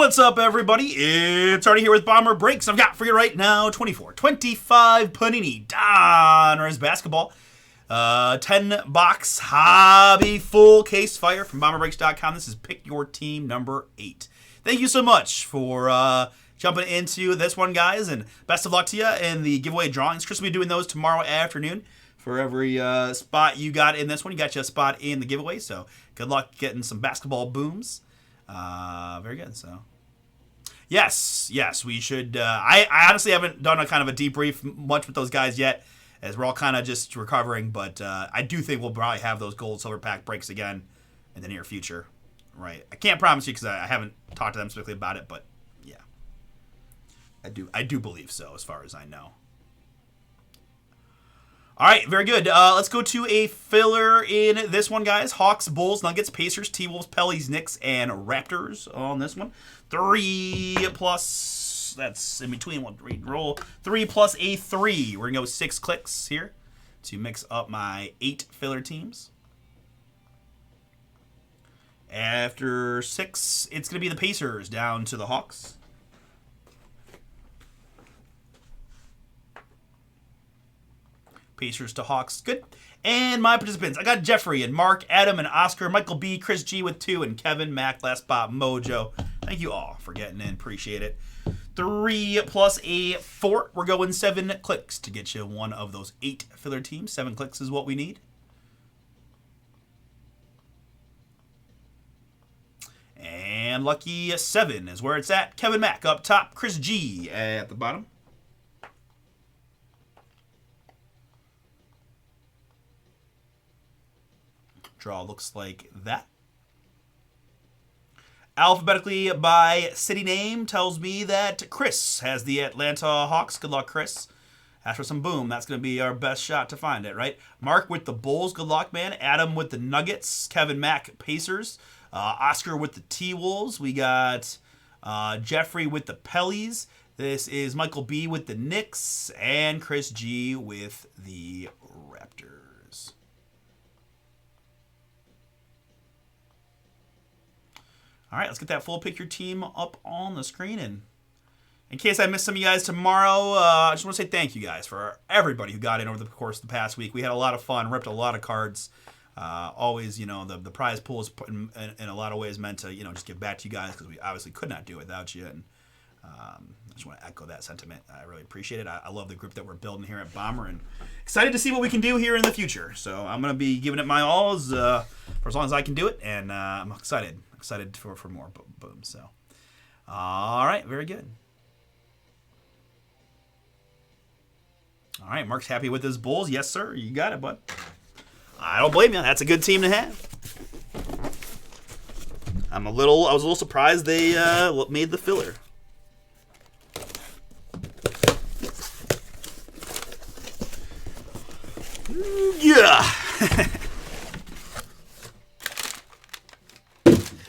What's up, everybody? It's Artie here with Bomber Breaks. I've got for you right now 24-25 Panini Donruss basketball. 10-box hobby full case fire from BomberBreaks.com. This is Pick Your Team number 8. Thank you so much for jumping into this one, guys, and best of luck to you in the giveaway drawings. Chris will be doing those tomorrow afternoon. For every spot you got in this one, you got you a spot in the giveaway, so good luck getting some basketball booms. Very good. So, yes, we should. I honestly haven't done a kind of a debrief much with those guys yet, as we're all kind of just recovering. But I do think we'll probably have those gold silver pack breaks again in the near future. Right? I can't promise you because I haven't talked to them specifically about it, but yeah, I do believe so as far as I know. All right, very good. Let's go to a filler in this one, guys. Hawks, Bulls, Nuggets, Pacers, T-Wolves, Pellies, Knicks, and Raptors on this one. 3 plus, that's in between one, roll 3 plus a 3. We're going to go 6 clicks here to mix up my 8 filler teams. After 6, it's going to be the Pacers down to the Hawks. Pacers to Hawks. Good. And my participants, I got Jeffrey and Mark, Adam and Oscar, Michael B, Chris G with 2, and Kevin, Mac, Last Spot, Mojo. Thank you all for getting in. Appreciate it. 3 plus a 4. We're going 7 clicks to get you one of those 8 filler teams. 7 clicks is what we need. And lucky 7 is where it's at. Kevin Mac up top, Chris G at the bottom. Draw looks like that. Alphabetically by city name tells me that Chris has the Atlanta Hawks. Good luck, Chris. Ask for some boom. That's going to be our best shot to find it, right? Mark with the Bulls. Good luck, man. Adam with the Nuggets. Kevin Mack, Pacers. Oscar with the T-Wolves. We got Jeffrey with the Pellies. This is Michael B with the Knicks. And Chris G with the Raptors. All right, let's get that full Pick Your Team up on the screen. And in case I missed some of you guys tomorrow, I just want to say thank you guys for everybody who got in over the course of the past week. We had a lot of fun, ripped a lot of cards. Always, the prize pool is in a lot of ways meant to, just give back to you guys because we obviously could not do it without you. And I just want to echo that sentiment. I really appreciate it. I love the group that we're building here at Bomber and excited to see what we can do here in the future. So I'm going to be giving it my all for as long as I can do it. And I'm excited for more boom. So, all right, very good. All right, Mark's happy with his Bulls. Yes, sir. You got it, bud. I don't blame you. That's a good team to have. I was a little surprised they made the filler. Yeah.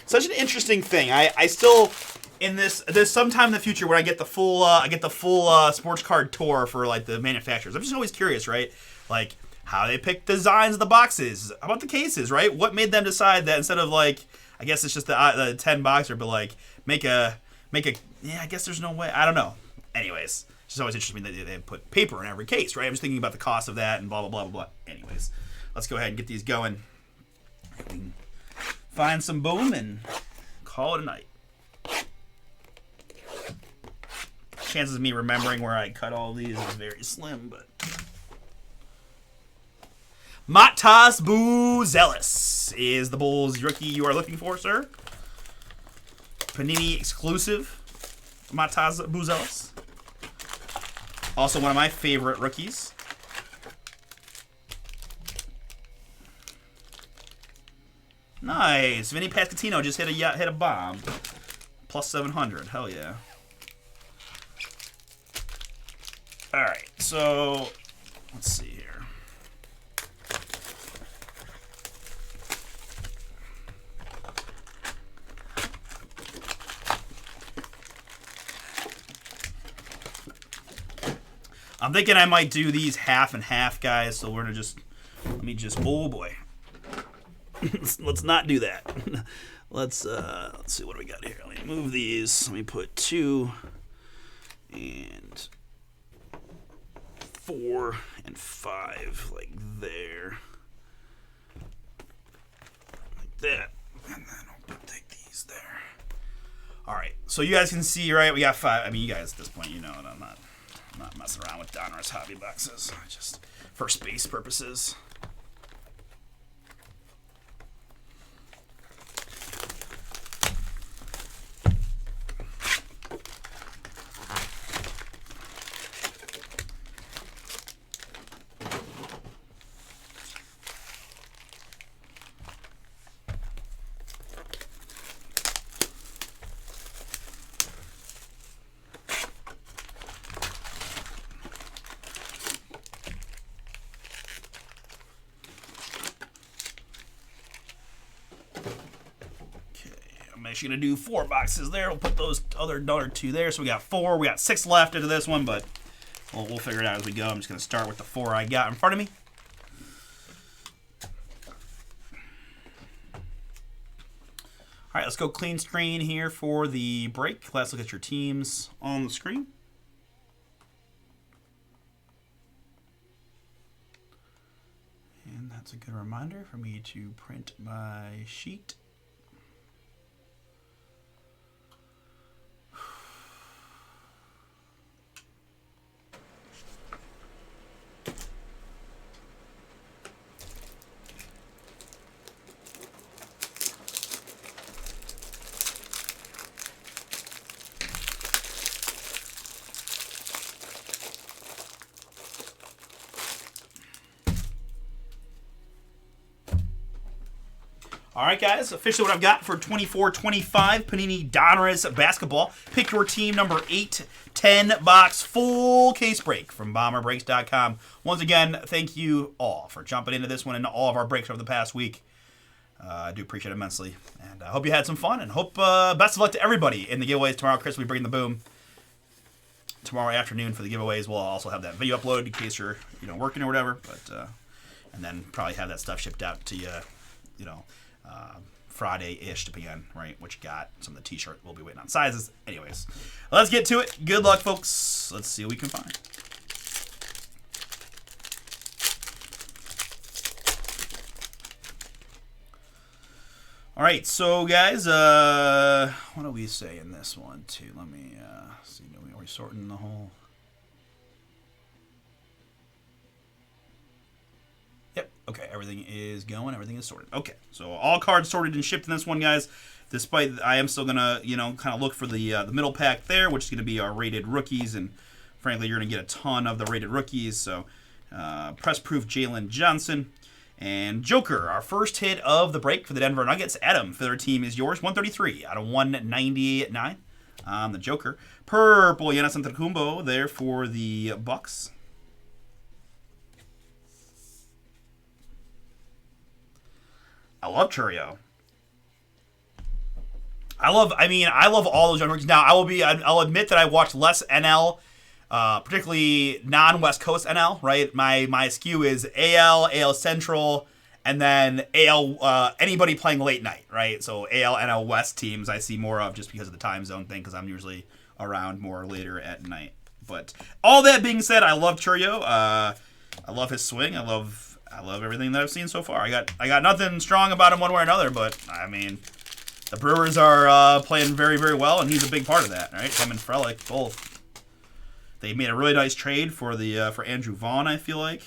Such an interesting thing. I still there's sometime in the future where I get the full sports card tour for like the manufacturers. I'm just always curious, right? Like how they pick designs of the boxes. How about the cases, right? What made them decide that instead of like, I guess it's just the 10 boxer, but like make a yeah, I guess there's no way. I don't know. Anyways, it's just always interesting that they put paper in every case, right? I'm just thinking about the cost of that and blah blah blah blah blah. Anyways, let's go ahead and get these going. Find some boom and call it a night. Chances of me remembering where I cut all these is very slim, but Matas Buzelis is the Bulls rookie you are looking for, sir. Panini exclusive Matas Buzelis. Also one of my favorite rookies. Nice. Vinny Pascatino just hit a bomb. Plus 700. Hell yeah. All right. So let's see here. I'm thinking I might do these half and half, guys. So we're gonna let me just. Oh boy. let's not do that. Let's see what do we got here. Let me move these. Let me put 2 and 4 and 5 like there. Like that. And then I'll take these there. Alright, so you guys can see, right, we got 5. I mean, you guys at this point, you know that I'm not messing around with Donruss hobby boxes. Just for space purposes. I'm actually going to do 4 boxes there. We'll put those other 2 there. So we got 4. We got 6 left into this one, but we'll figure it out as we go. I'm just going to start with the 4 I got in front of me. All right, let's go clean screen here for the break. Let's look at your teams on the screen. And that's a good reminder for me to print my sheet. All right, guys, officially what I've got for 24-25 Panini Donruss basketball. Pick your team number 8, 10-box full case break from BomberBreaks.com. Once again, thank you all for jumping into this one and all of our breaks over the past week. I do appreciate it immensely. And I hope you had some fun and hope best of luck to everybody in the giveaways tomorrow. Chris will be bringing the boom tomorrow afternoon for the giveaways. We'll also have that video uploaded in case you're working or whatever. But and then probably have that stuff shipped out to you, Friday-ish, depending on what you got. Some of the t-shirt we'll be waiting on sizes. Anyways, let's get to it. Good luck, folks. Let's see what we can find. All right, so guys, what do we say in this one too? Let me see. Are we sorting the whole? Yep. Okay. Everything is going. Everything is sorted. Okay. So all cards sorted and shipped in this one, guys. Despite I am still gonna, kind of look for the middle pack there, which is gonna be our rated rookies, and frankly, you're gonna get a ton of the rated rookies. So press proof Jalen Johnson and Joker, our first hit of the break for the Denver Nuggets. Adam, for their team is yours. 133 out of 199. The Joker. Purple Giannis Antetokounmpo there for the Bucks. I love Churio. I love all those young rookies. Now, I'll admit that I watched less NL, particularly non-West Coast NL, right? My skew is AL Central, and then AL, anybody playing late night, right? So AL, NL West teams I see more of just because of the time zone thing, because I'm usually around more later at night. But all that being said, I love Churio. I love his swing. I love everything that I've seen so far. I got nothing strong about him one way or another, but I mean, the Brewers are playing very, very well, and he's a big part of that, right? Him and Frelick both. They made a really nice trade for Andrew Vaughn, I feel like.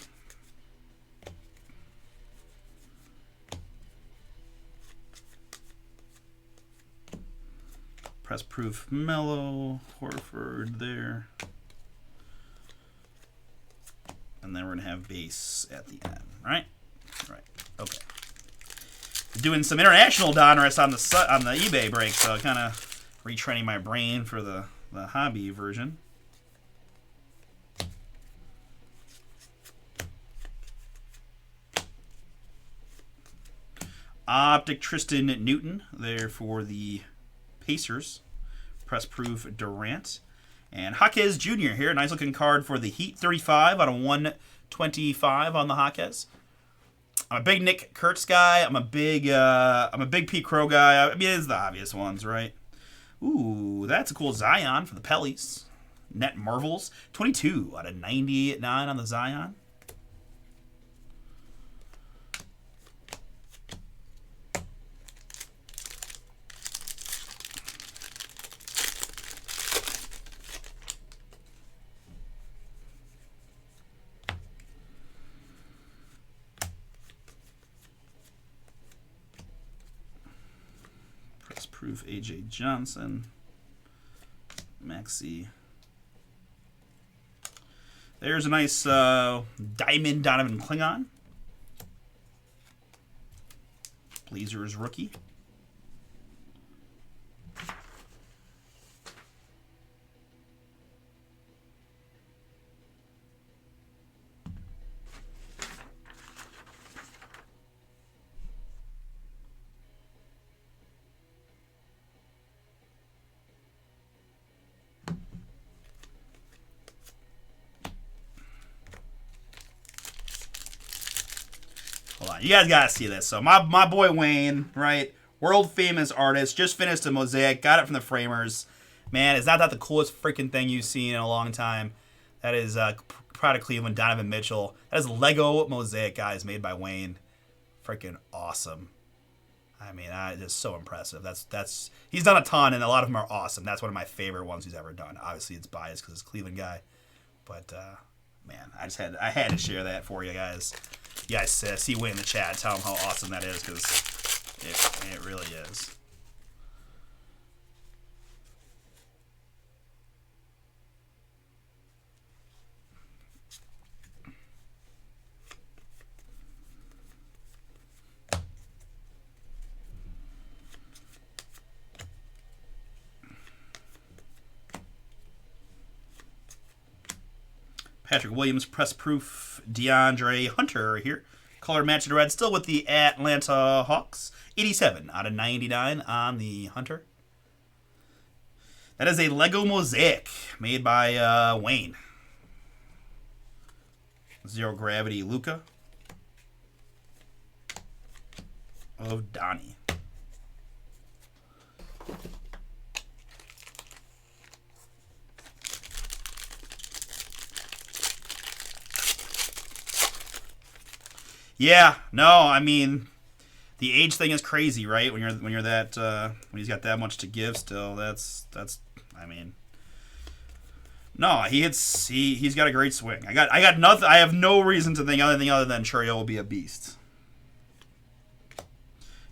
Press proof Mello, Horford there. And then we're going to have base at the end, right? Right. Okay. Doing some international Donruss on the eBay break, so kind of retraining my brain for the hobby version. Optic Tristan Newton there for the Pacers. Press proof Durant. And Jaquez Jr. here. Nice looking card for the Heat. 35 out of 125 on the Jaquez. I'm a big Nick Kurtz guy. I'm a big Pete Crow guy. I mean, it's the obvious ones, right? Ooh, that's a cool Zion for the Pellies. Net Marvels. 22 out of 99 on the Zion. Proof A.J. Johnson. Maxi. There's a nice Diamond Donovan Klingon. Blazers rookie. Hold on, you guys gotta see this. So my boy Wayne, right, world famous artist, just finished a mosaic, got it from the framers. Man, is not that the coolest freaking thing you've seen in a long time? That is Pride of Cleveland, Donovan Mitchell. That is Lego mosaic, guys, made by Wayne. Freaking awesome. I mean, just so impressive. That's he's done a ton, and a lot of them are awesome. That's one of my favorite ones he's ever done. Obviously, it's biased because it's a Cleveland guy, but man, I had to share that for you guys. You guys see Wayne in the chat. Tell him how awesome that is, because it really is. Patrick Williams, press proof, DeAndre Hunter here. Color matched red, still with the Atlanta Hawks. 87 out of 99 on the Hunter. That is a Lego mosaic made by Wayne. Zero Gravity Luka of Donnie. Yeah, no, I mean, the age thing is crazy, right? When you're that when he's got that much to give still, that's I mean, no, he's got a great swing. I got nothing. I have no reason to think anything other than Churio will be a beast.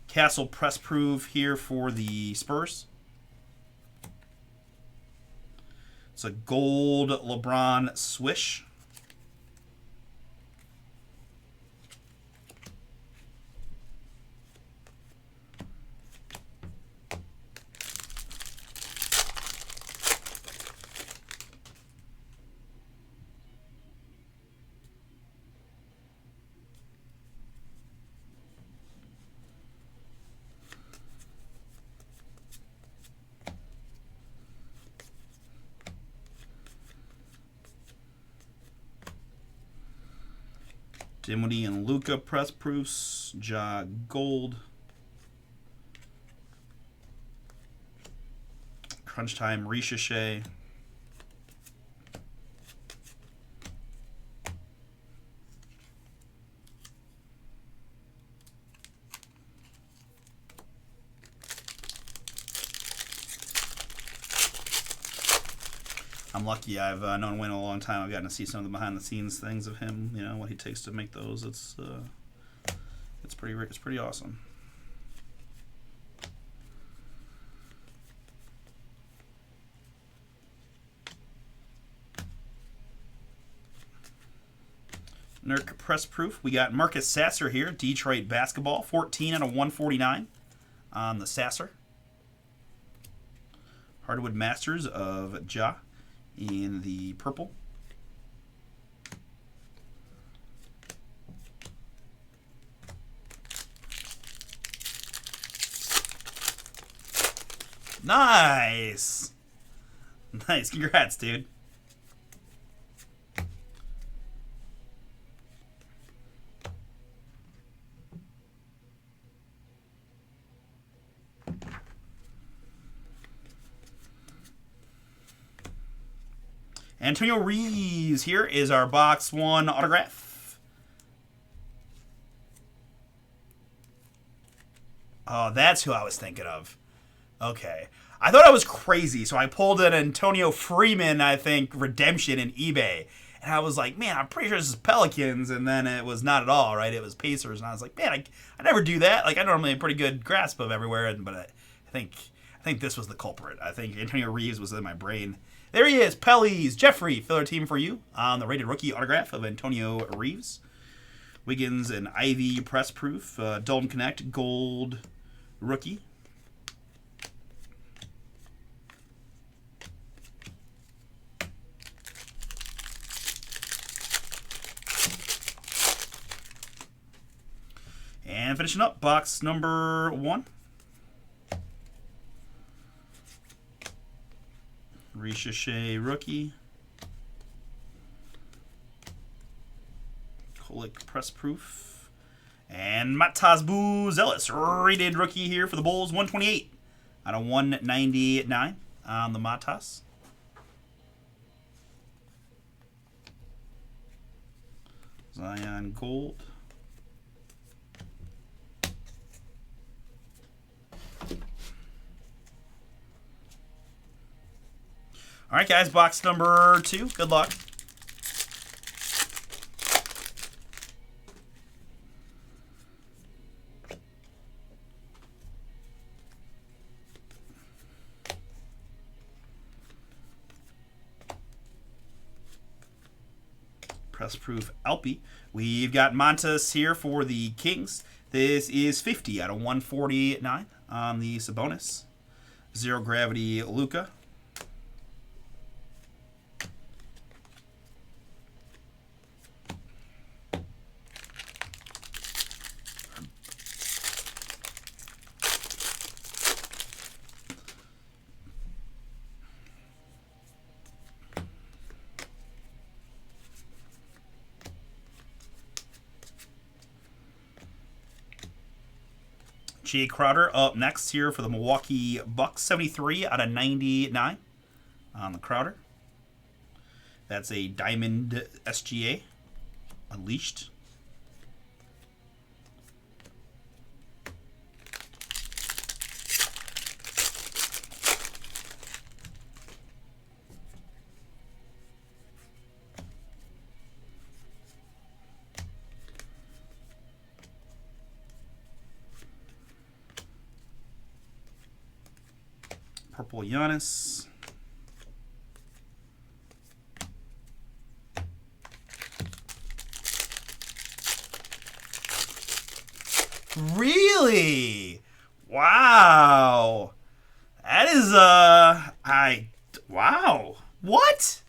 Castle press proof here for the Spurs. It's a gold LeBron swish. Dinwiddie and Luka press proofs. Ja Gold. Crunch Time Ricochet. I'm lucky. I've known Wayne a long time. I've gotten to see some of the behind-the-scenes things of him. You know what he takes to make those. It's pretty awesome. Nurk press proof. We got Marcus Sasser here. Detroit basketball. 14 out of 149 on the Sasser. Hardwood Masters of Ja in the purple. Nice. Nice. Congrats, dude. Antonio Reeves here is our box 1 autograph. Oh, that's who I was thinking of. Okay. I thought I was crazy, so I pulled an Antonio Freeman, I think, redemption in eBay. And I was like, man, I'm pretty sure this is Pelicans, and then it was not at all, right? It was Pacers, and I was like, man, I never do that. Like, I normally have a pretty good grasp of everywhere, but I think this was the culprit. I think Antonio Reeves was in my brain. There he is, Pellies. Jeffrey, filler team for you on the rated rookie autograph of Antonio Reeves. Wiggins and Ivy press proof. Dalton Connect gold rookie. And finishing up, box number 1. Ricochet rookie. Kolik press proof. And Matas Buzelis, rated rookie here for the Bulls, 128 out of 199 on the Matas. Zion gold. All right, guys, box number 2. Good luck. Press proof Alpi. We've got Montas here for the Kings. This is 50 out of 149 on the Sabonis. Zero gravity Luka. Jay Crowder up next here for the Milwaukee Bucks. 73 out of 99 on the Crowder. That's a Diamond SGA. Unleashed. Purple Giannis. Really? Wow. That is wow. What?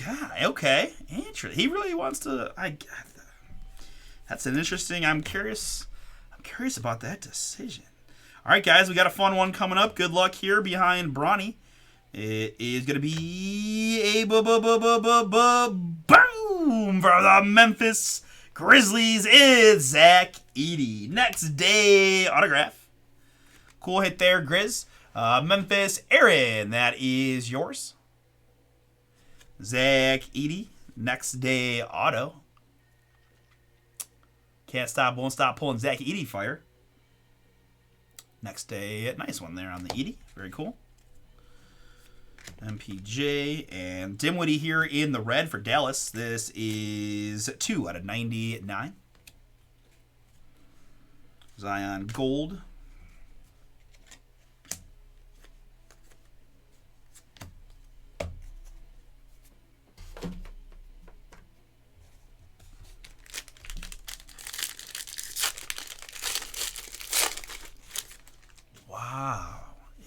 Yeah, okay. Interesting. He really wants to that's an interesting. I'm curious about that decision. All right, guys, we got a fun one coming up. Good luck here behind Bronny. It is going to be a boom for the Memphis Grizzlies. It's Zach Edey. Next day autograph. Cool hit there, Grizz. Memphis Aaron, that is yours. Zach Edey, next day auto. Can't stop, won't stop pulling Zach Edey fire. Next day, nice one there on the Edey. Very cool. MPJ and Dimwitty here in the red for Dallas. This is 2 out of 99. Zion gold. Wow,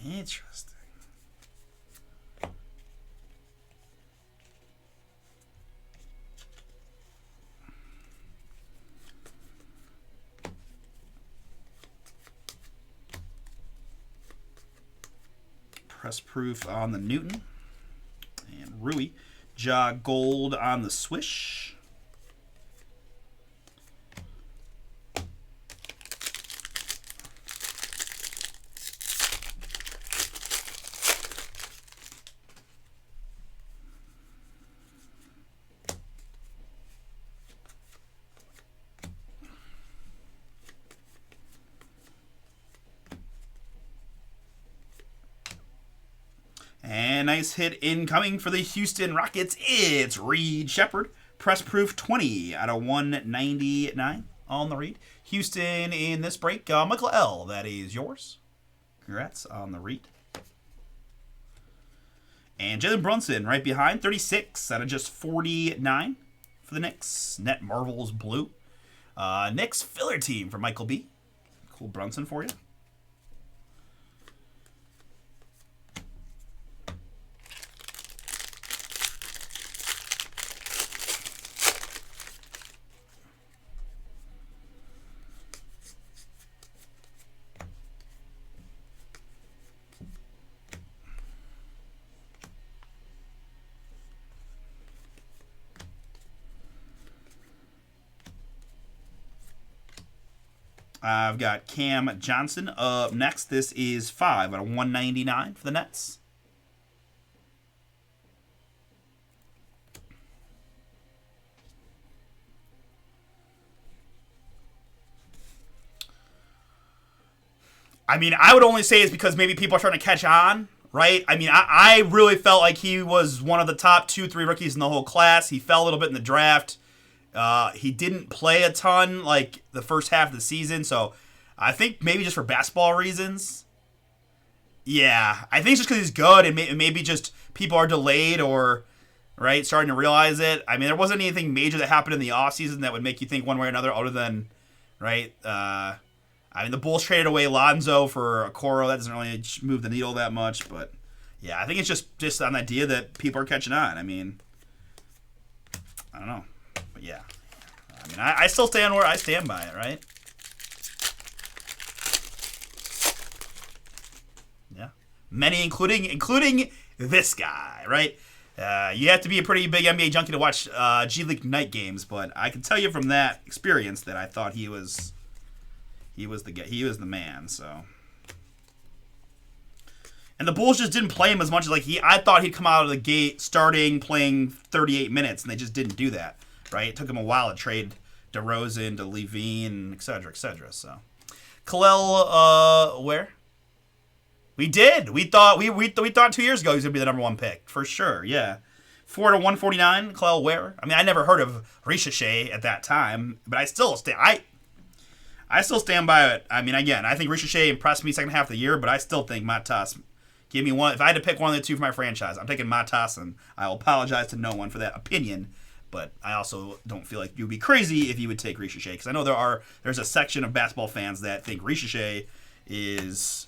interesting. Press proof on the Newton and Rui. Ja gold on the Swish. And nice hit incoming for the Houston Rockets. It's Reed Shepard. Press proof 20 out of 199 on the read. Houston in this break. Michael L., that is yours. Congrats on the read. And Jalen Brunson right behind. 36 out of just 49 for the Knicks. Net Marvels blue. Knicks filler team for Michael B. Cool Brunson for you. I've got Cam Johnson up next. This is 5 out of 199 for the Nets. I mean, I would only say it's because maybe people are trying to catch on, right? I mean, I really felt like he was one of the top 2-3 rookies in the whole class. He fell a little bit in the draft. He didn't play a ton like the first half of the season, so I think maybe just for basketball reasons. Yeah, I think it's just because he's good, and maybe just people are delayed or, right, starting to realize it. I mean, there wasn't anything major that happened in the offseason that would make you think one way or another other than, right, I mean, the Bulls traded away Lonzo for Okoro. That doesn't really move the needle that much, but yeah, I think it's just an idea that people are catching on. I mean, I don't know. But yeah, I mean, I still stand where I stand by it, right? Yeah, many, including this guy, right? You have to be a pretty big NBA junkie to watch G League night games, but I can tell you from that experience that I thought he was the man. So, and the Bulls just didn't play him as much as I thought he'd come out of the gate starting playing 38 minutes, and they just didn't do that. Right, it took him a while to trade DeRozan to Levine, et cetera, et cetera. So, Kalel, where? We did. We thought 2 years ago he was gonna be the #1 pick for sure. Yeah, 4 to 149. Kalel, where? I mean, I never heard of Ricochet at that time, but I still stand by it. I mean, again, I think Ricochet impressed me second half of the year, but I still think Matas. Give me one. If I had to pick one of the two for my franchise, I'm taking Matas, and I'll apologize to no one for that opinion. But I also don't feel like you'd be crazy if you would take Ricochet, because I know there's a section of basketball fans that think Ricochet is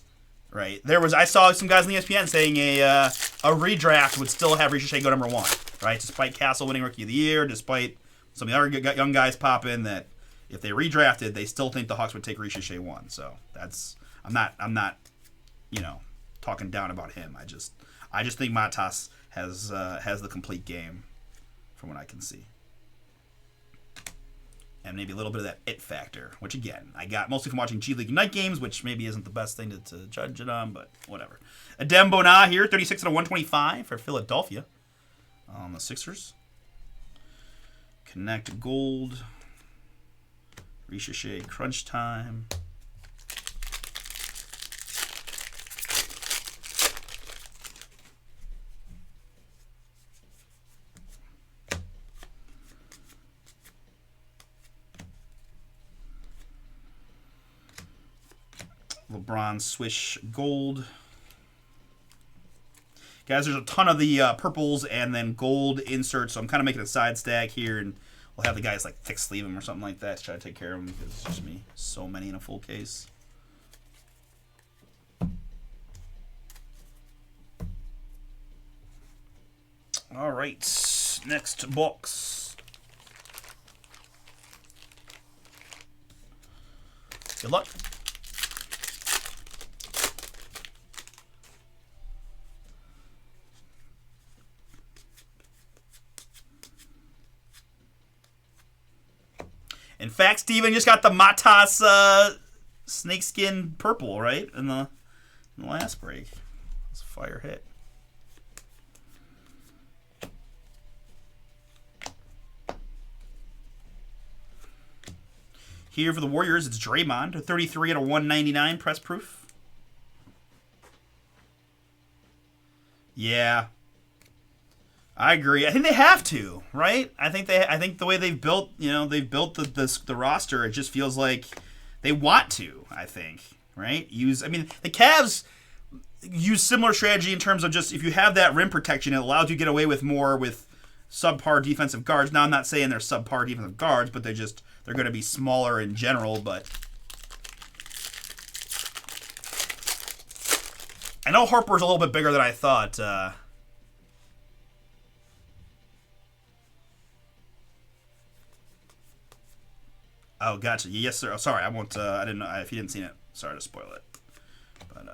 right. I saw some guys on ESPN saying a redraft would still have Ricochet go #1, right? Despite Castle winning Rookie of the Year, despite some of the other young guys pop in, that if they redrafted, they still think the Hawks would take Ricochet 1. So I'm not talking down about him. I just think Matas has the complete game, from what I can see. And maybe a little bit of that it factor, which again, I got mostly from watching G League night games, which maybe isn't the best thing to judge it on, but whatever. Adem Bona here, 36 out of 125 for Philadelphia on the Sixers. Connect gold. Ricochet crunch time. LeBron swish gold. Guys, there's a ton of the purples and then gold inserts, so I'm kind of making a side stack here, and we'll have the guys thick sleeve them or something like that to try to take care of them, because it's just me. So many in a full case. All right, next box. Good luck. In fact, Steven just got the Matas snakeskin purple, right? In the last break. It's a fire hit. Here for the Warriors, it's Draymond, 33 out of 199 press proof. Yeah, I agree. I think they have to, right? I think the way they've built, they've built the roster, it just feels like they want to. I think, right? The Cavs use similar strategy in terms of just if you have that rim protection, it allows you to get away with more with subpar defensive guards. Now, I'm not saying they're subpar defensive guards, but they're going to be smaller in general. But I know Harper's a little bit bigger than I thought. Oh, gotcha. Yes, sir. Oh, sorry, I won't. I didn't know if you didn't see it. Sorry to spoil it. But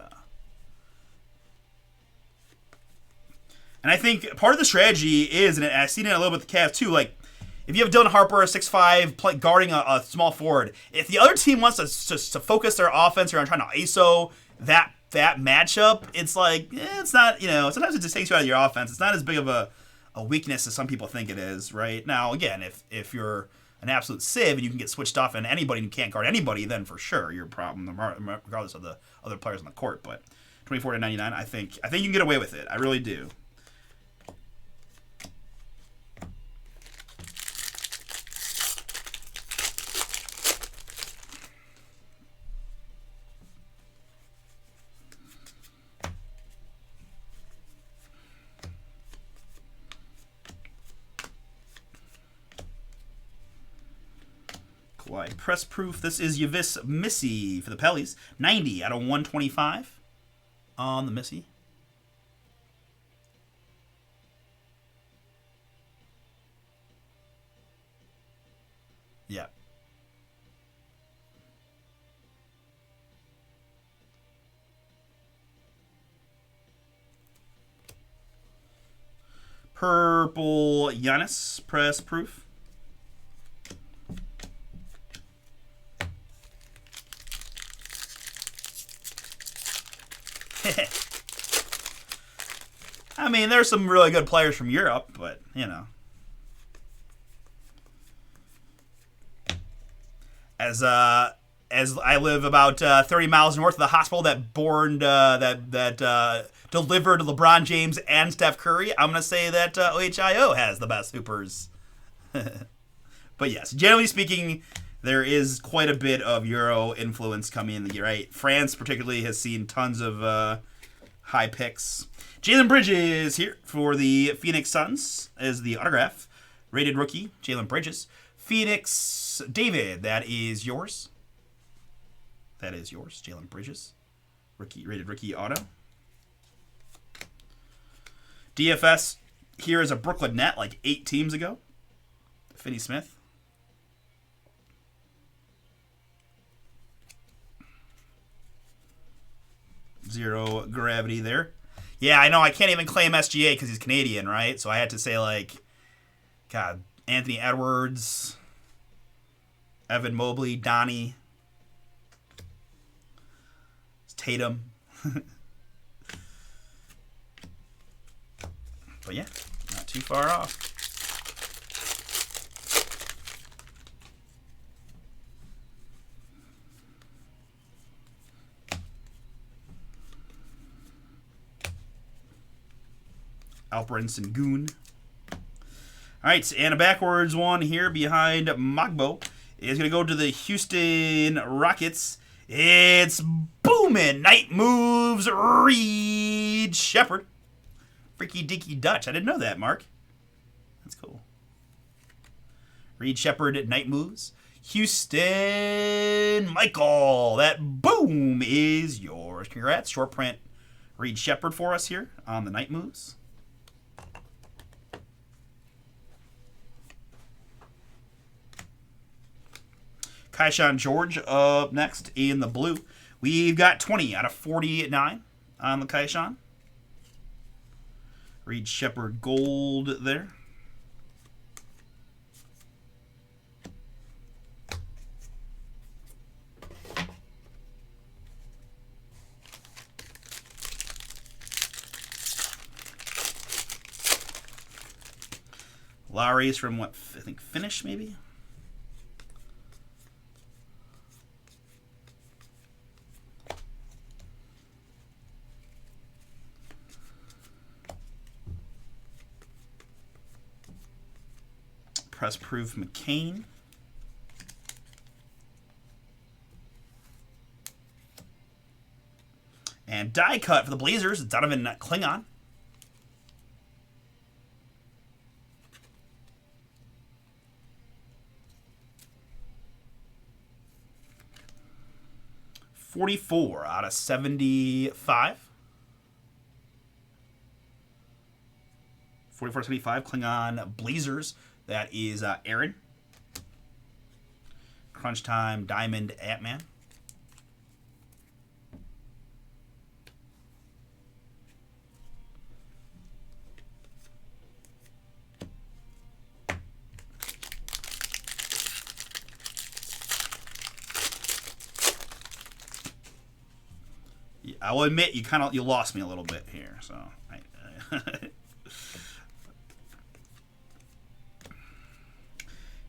and I think part of the strategy is, and I've seen it a little bit with the Cavs too. Like, if you have Dylan Harper, 6'5", guarding a small forward, if the other team wants to focus their offense around trying to ISO that matchup, it's like it's not. Sometimes it just takes you out of your offense. It's not as big of a weakness as some people think it is. Right now, again, if you're an absolute sieve and you can get switched off and anybody and you can't guard anybody, then for sure you're a problem, regardless of the other players on the court. But 24-99, I think you can get away with it. I really do. Press proof. This is Yavis Missy for the Pellies. 90 out of 125 on the Missy. Yeah. Purple Giannis press proof. I mean, there's some really good players from Europe, but, As I live about 30 miles north of the hospital that delivered LeBron James and Steph Curry, I'm going to say that OHIO has the best hoopers. But yes, generally speaking, there is quite a bit of Euro influence coming in the year, right? France particularly has seen tons of high picks. Jalen Bridges here for the Phoenix Suns as the autograph. Rated rookie, Jalen Bridges. Phoenix David, that is yours. That is yours, Jalen Bridges. Rated rookie auto. DFS here is a Brooklyn Net like 8 teams ago. Finney Smith. Zero gravity there. Yeah, I know. I can't even claim SGA because he's Canadian, right? So I had to say, God, Anthony Edwards, Evan Mobley, Donnie, Tatum. But yeah, not too far off. Alperen Goon. All right, and a backwards one here behind Magbo is going to go to the Houston Rockets. It's booming. Night moves. Reed Shepherd. Freaky Deaky Dutch. I didn't know that, Mark. That's cool. Reed Shepherd at night moves. Houston Michael. That boom is yours. Congrats. Short print Reed Shepherd for us here on the night moves. Kaishan George up next in the blue. We've got 20 out of 49 on the Kaishan. Reed Shepherd gold there. Lowry's from what, I think, Finnish maybe? Press Proof McCain. And die cut for the Blazers, Donovan Klingon. $44 out of 75. 44-75 Klingon Blazers. That is Aaron. Crunch Time Diamond Ant-Man. I will admit you lost me a little bit here, so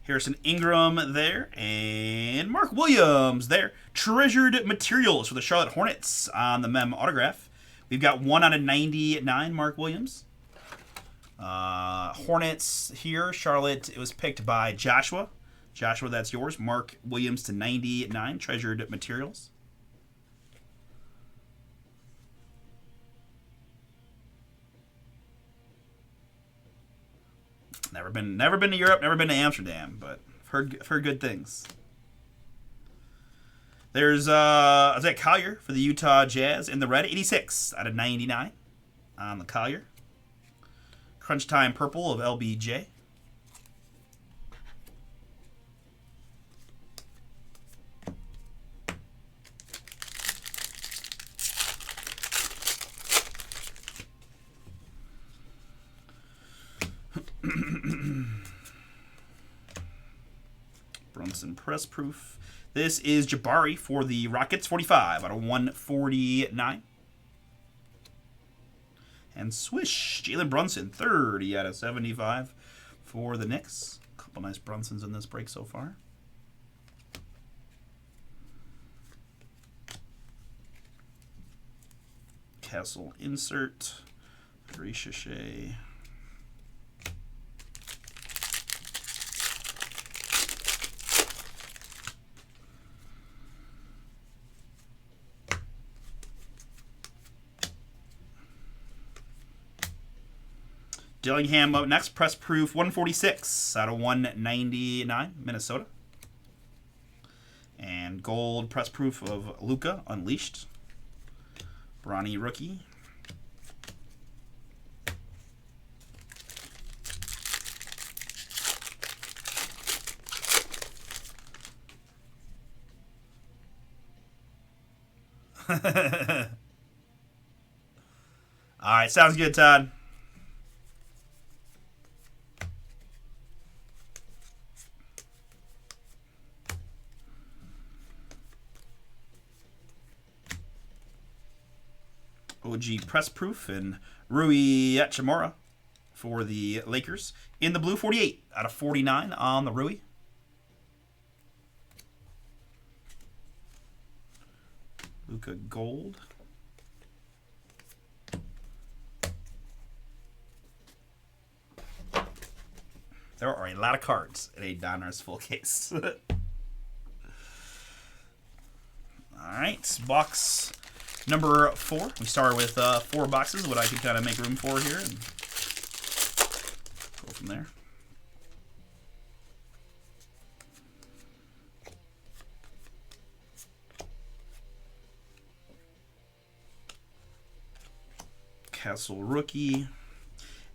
Harrison Ingram there, and Mark Williams there. Treasured Materials for the Charlotte Hornets on the Mem autograph. We've got 1 out of 99, Mark Williams. Hornets here, Charlotte, it was picked by Joshua. Joshua, that's yours. Mark Williams to 99, Treasured Materials. Never been to Europe, never been to Amsterdam, but I've heard good things. There's Isaiah Collier for the Utah Jazz in the red, 86 out of 99 on the Collier. Crunch Time Purple of LBJ. Brunson Press Proof. This is Jabari for the Rockets, 45 out of 149. And swish, Jalen Brunson, 30 out of 75 for the Knicks. A couple nice Brunsons in this break so far. Castle insert. Ricochet. Dillingham up next. Press Proof 146 out of 199, Minnesota. And gold Press Proof of Luka, Unleashed. Bronny rookie. All right, sounds good, Todd. OG Press Proof and Rui Hachimura for the Lakers in the blue, 48 out of 49 on the Rui. Luka gold. There are a lot of cards in a Donruss full case. All right, box number 4. We start with 4 boxes, what I could kind of make room for here, and go from there. Castle rookie.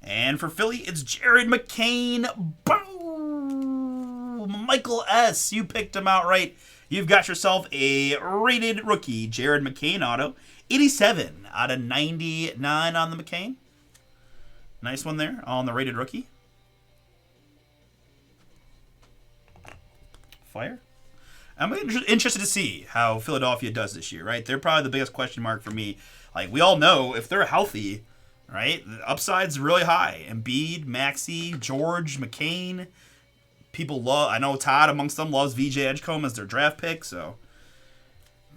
And for Philly, it's Jared McCain. Boom! Michael S., you picked him out right. You've got yourself a rated rookie, Jared McCain auto. 87 out of 99 on the McCain. Nice one there on the rated rookie. Fire. I'm interested to see how Philadelphia does this year, right? They're probably the biggest question mark for me. Like, we all know if they're healthy, right, the upside's really high. Embiid, Maxey, George, McCain. People love, I know Todd amongst them loves VJ Edgecombe as their draft pick, so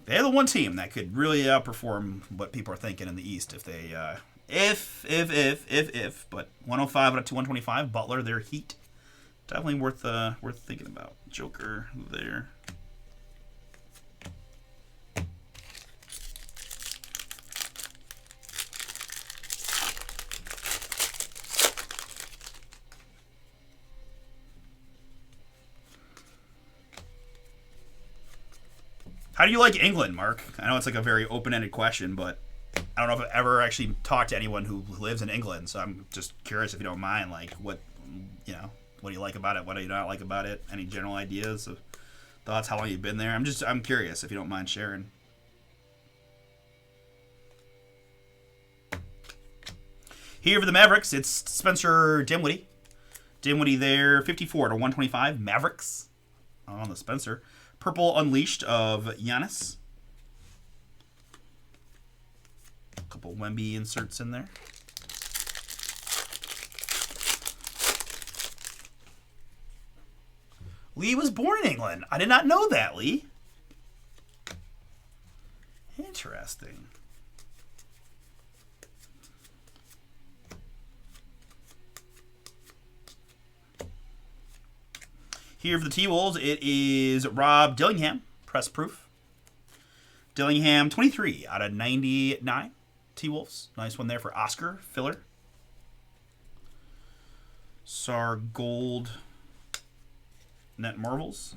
they're the one team that could really outperform what people are thinking in the East if they, but 105 out of 125, Butler, their Heat. Definitely worth thinking about. Joker there. How do you like England, Mark? I know it's like a very open-ended question, but I don't know if I've ever actually talked to anyone who lives in England, so I'm just curious if you don't mind, like what do you like about it? What do you not like about it? Any general ideas of thoughts? How long you've been there? I'm curious if you don't mind sharing. Here for the Mavericks, it's Spencer Dinwiddie. Dinwiddie there, 54 to 125. Mavericks on the Spencer. Purple Unleashed of Giannis. A couple Wemby inserts in there. Lee was born in England. I did not know that, Lee. Interesting. Here for the T-Wolves, it is Rob Dillingham, press proof. Dillingham, 23 out of 99. T-Wolves, nice one there for Oscar Filler. Sar Gold Net Marvels.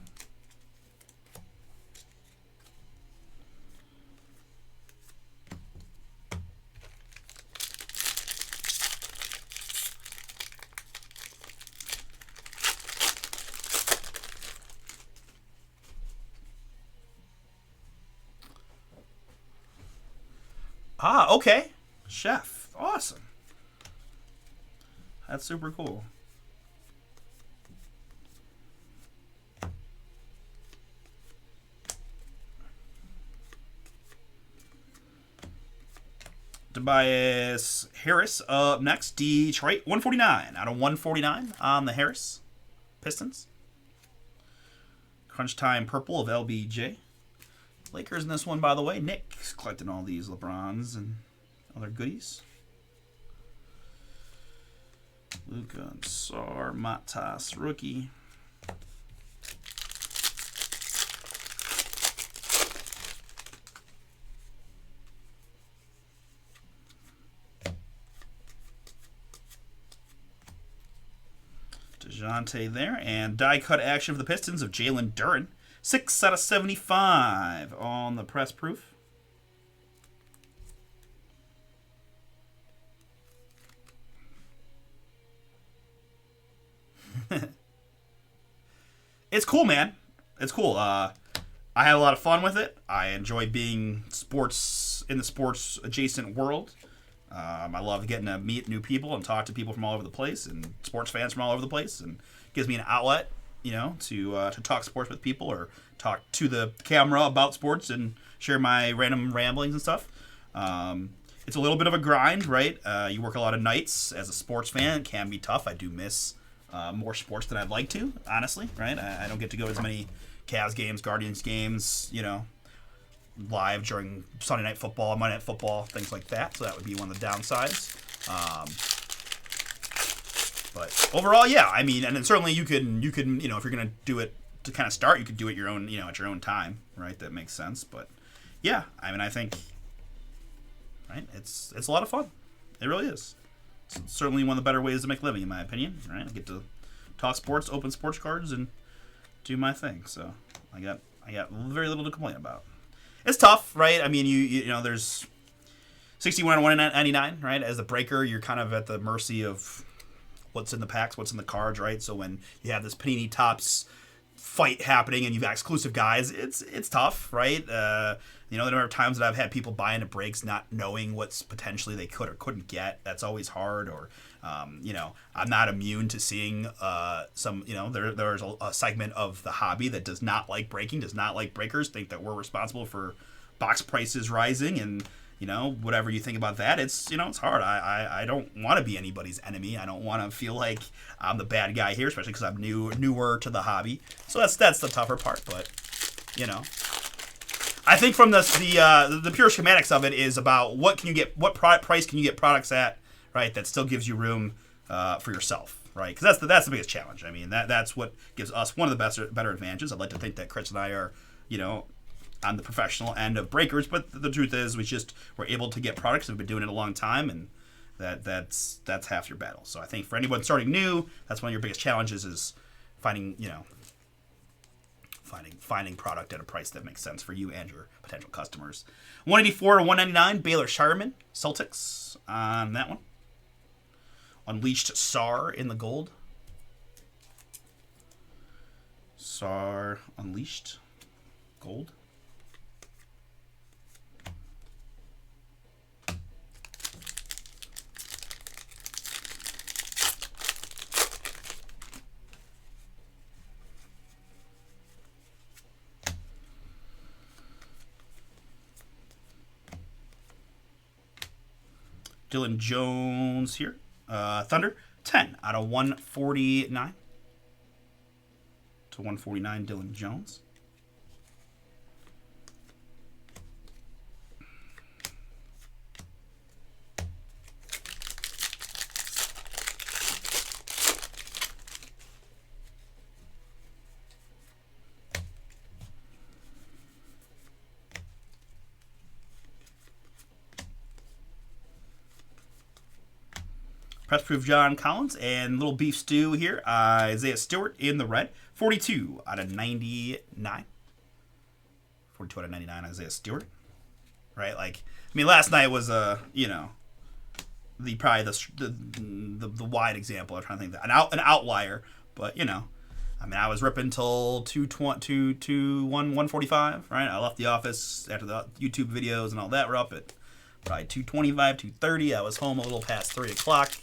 Ah, okay. Chef. Awesome. That's super cool. Tobias Harris up next. Detroit, 149 out of 149 on the Harris Pistons. Crunch Time Purple of LBJ. Lakers in this one, by the way. Nick's collecting all these LeBrons and other goodies. Luka and Sar Matas rookie. DeJounte there. And die cut action for the Pistons of Jalen Duren. 6 out of 75 on the press proof. It's cool, man. It's cool. I had a lot of fun with it. I enjoy being in the sports adjacent world. I love getting to meet new people and talk to people from all over the place and sports fans from all over the place, and it gives me an outlet, to talk sports with people or talk to the camera about sports and share my random ramblings and stuff. It's a little bit of a grind, right? You work a lot of nights as a sports fan. It can be tough. I do miss more sports than I'd like to, honestly, right? I don't get to go to as many Cavs games, Guardians games, live during Sunday Night Football, Monday Night Football, things like that. So that would be one of the downsides. But overall, yeah, I mean, and then certainly you can, if you're gonna do it to kind of start, you could do it your own, at your own time, right? That makes sense. But yeah, I mean, I think, right? It's a lot of fun. It really is. It's certainly one of the better ways to make a living, in my opinion. Right? I get to talk sports, open sports cards, and do my thing. So I got very little to complain about. It's tough, right? I mean, you there's 61 out of 199, right? As a breaker, you're kind of at the mercy of what's in the packs, what's in the cards, right? So when you have this Panini Topps fight happening and you've got exclusive guys, it's tough, right? The number of times that I've had people buy into breaks not knowing what's potentially they could or couldn't get. That's always hard. Or, I'm not immune to seeing there's a segment of the hobby that does not like breaking, does not like breakers, think that we're responsible for box prices rising and, whatever you think about that, it's hard. I don't want to be anybody's enemy. I don't want to feel like I'm the bad guy here, especially because I'm newer to the hobby. So that's the tougher part. But, I think from the pure schematics of it is about what price can you get products at, right? That still gives you room for yourself, right? Because that's the biggest challenge. I mean, that's what gives us one of the better advantages. I'd like to think that Chris and I are, on the professional end of breakers, but the truth is we're able to get products. We've been doing it a long time, and that's half your battle. So I think for anyone starting new, that's one of your biggest challenges is finding product at a price that makes sense for you and your potential customers. 184 to 199, Baylor Shireman, Celtics on that one. Unleashed Sar in the gold. Sar Unleashed gold. Dylan Jones here. Thunder, 10 out of 149. To 149, Dylan Jones. Press proof John Collins and little beef stew here. Isaiah Stewart in the red. 42 out of 99. 42 out of 99, Isaiah Stewart. Right? Like, I mean, last night was the wide example. I'm trying to think an outlier, but I mean, I was ripping till 1:45. Right? I left the office after the YouTube videos and all that were up at probably 2:25, 2:30. I was home a little past 3 o'clock.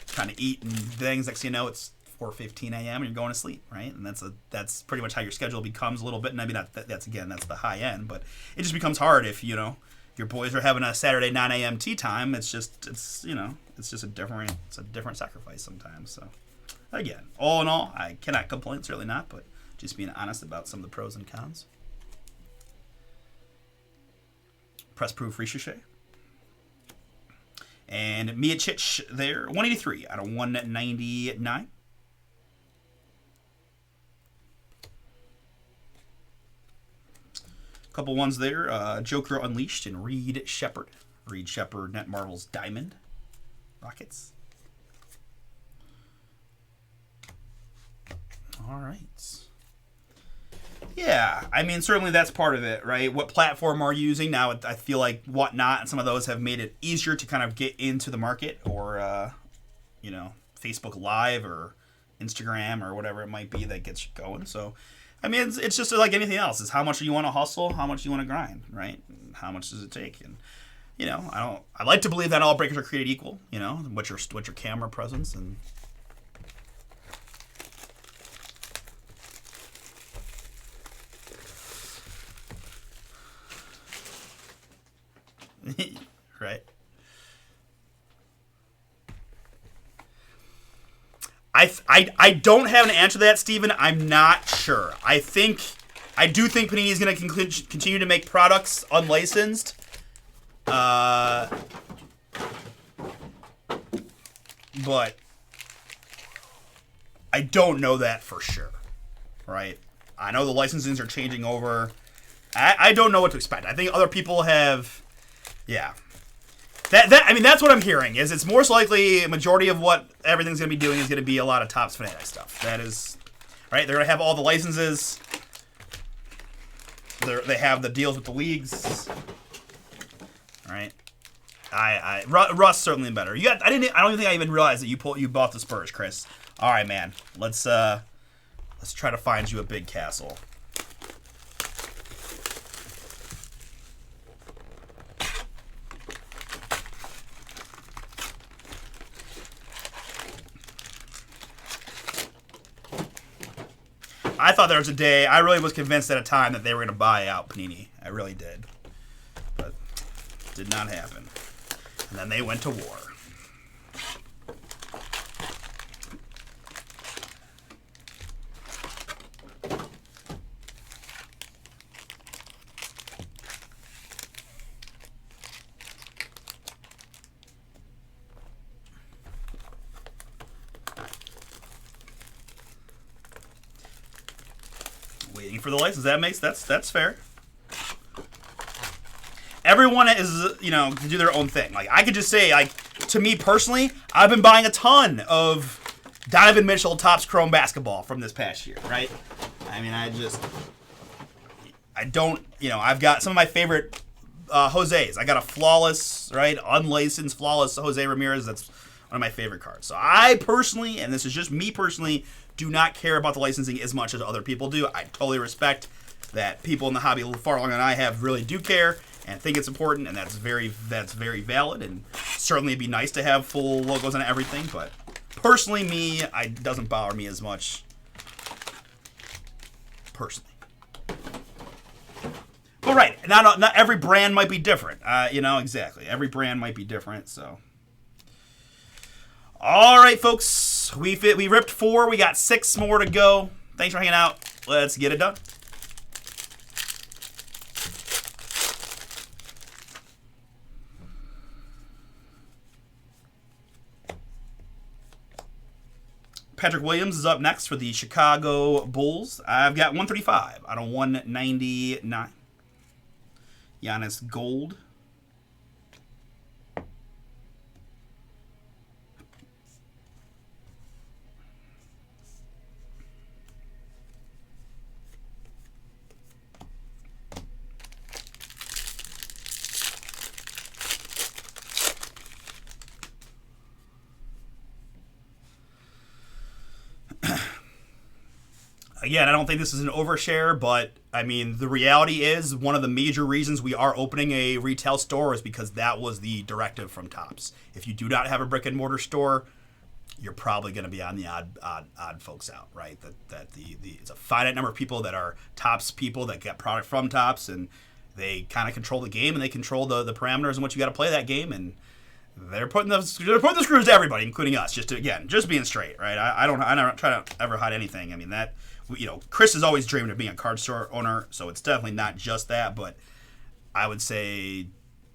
Trying to eat and things. Next thing you know, it's 4:15 a.m. and you're going to sleep, right? And that's pretty much how your schedule becomes a little bit. And I mean, that's the high end, but it just becomes hard if your boys are having a Saturday 9 a.m. tea time. It's just a different sacrifice sometimes. So again, all in all, I cannot complain. Certainly not, but just being honest about some of the pros and cons. Press proof Ricochet. And Miocic there, 183 out of 199. Couple ones there. Joker Unleashed and Reed Shepard. Reed Shepard, Net Marvel's Diamond. Rockets. All right. Yeah, I mean, certainly that's part of it, right? What platform are you using? Now, I feel like Whatnot and some of those have made it easier to kind of get into the market, or, Facebook Live or Instagram or whatever it might be that gets you going. So, I mean, it's just like anything else. It's how much you want to hustle, how much you want to grind, right? How much does it take? And, I like to believe that all breakers are created equal, what's your camera presence and... Right. I don't have an answer to that, Steven. I'm not sure. I do think Panini is going to continue to make products unlicensed. But I don't know that for sure. Right? I know the licensings are changing over. I don't know what to expect. I think other people have... Yeah. That's what I'm hearing, is it's most likely a majority of what everything's going to be doing is going to be a lot of Topps Fanatic stuff. That is, right? They're going to have all the licenses. They have the deals with the leagues. Right? Russ certainly better. I don't even think I even realized that you bought the Spurs, Chris. All right, man. Let's try to find you a big castle. I thought there was a day, I really was convinced at a time that they were going to buy out Panini. I really did. But it did not happen. And then they went to war. for the license. That's fair. Everyone is, to do their own thing. Like, I could just say, to me personally, I've been buying a ton of Donovan Mitchell Topps Chrome basketball from this past year, right? I mean, I've got some of my favorite Jose's. I got a flawless, right, unlicensed flawless Jose Ramirez. That's one of my favorite cards. So I personally, and this is just me personally, do not care about the licensing as much as other people do. I totally respect that people in the hobby a little far longer than I have really do care and think it's important, and that's very valid, and certainly it'd be nice to have full logos on everything, but personally, it doesn't bother me as much, personally. But right, not every brand might be different, exactly. Every brand might be different, so. All right, folks, we ripped 4, we got 6 more to go. Thanks for hanging out. Let's get it done. Patrick Williams is up next for the Chicago Bulls. I've got 135 out of 199. Giannis Gold. Again, I don't think this is an overshare, but I mean, the reality is one of the major reasons we are opening a retail store is because that was the directive from Topps. If you do not have a brick and mortar store, you're probably going to be on the odd folks out, right? That it's a finite number of people that are Topps people that get product from Topps, and they kind of control the game and they control the parameters and what you got to play that game, and they're putting the screws to everybody, including us. Just being straight, right? I don't try to ever hide anything. I mean that. Chris has always dreamed of being a card store owner, so it's definitely not just that, but I would say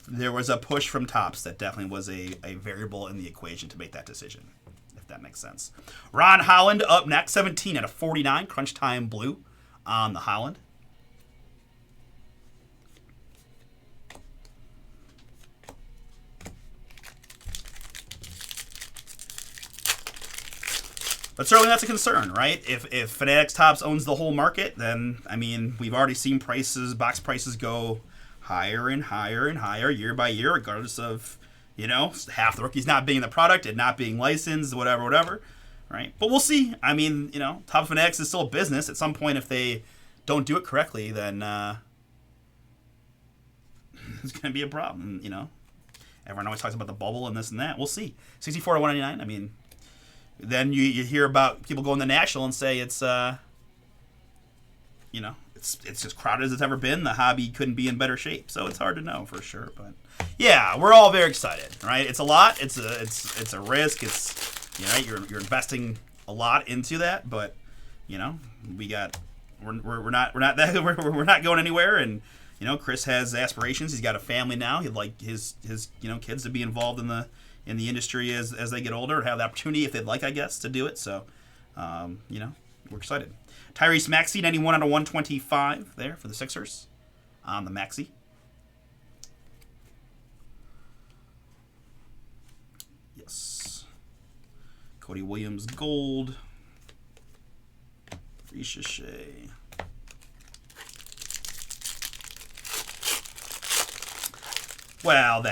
there was a push from Topps that definitely was a variable in the equation to make that decision, if that makes sense. Ron Holland up next, 17 out of 49, Crunch Time Blue on the Holland. But certainly that's a concern, right? If Fanatics Topps owns the whole market, then, I mean, we've already seen box prices go higher and higher and higher year by year, regardless of, half the rookies not being the product and not being licensed, whatever, right? But we'll see. I mean, Topps Fanatics is still a business. At some point, if they don't do it correctly, then it's going to be a problem, Everyone always talks about the bubble and this and that. We'll see. 64 to 199, I mean... Then you hear about people going to National and say it's it's as crowded as it's ever been. The hobby couldn't be in better shape, so it's hard to know for sure. But yeah, we're all very excited, right? It's a lot. It's a risk. It's you're investing a lot into that, but we're not going anywhere, and Chris has aspirations. He's got a family now. He'd like his kids to be involved in the industry as they get older, have the opportunity, if they'd like, I guess, to do it. So, we're excited. Tyrese Maxey, 91 out of 125 there for the Sixers on the Maxey. Yes. Cody Williams, gold. Ricochet. Well,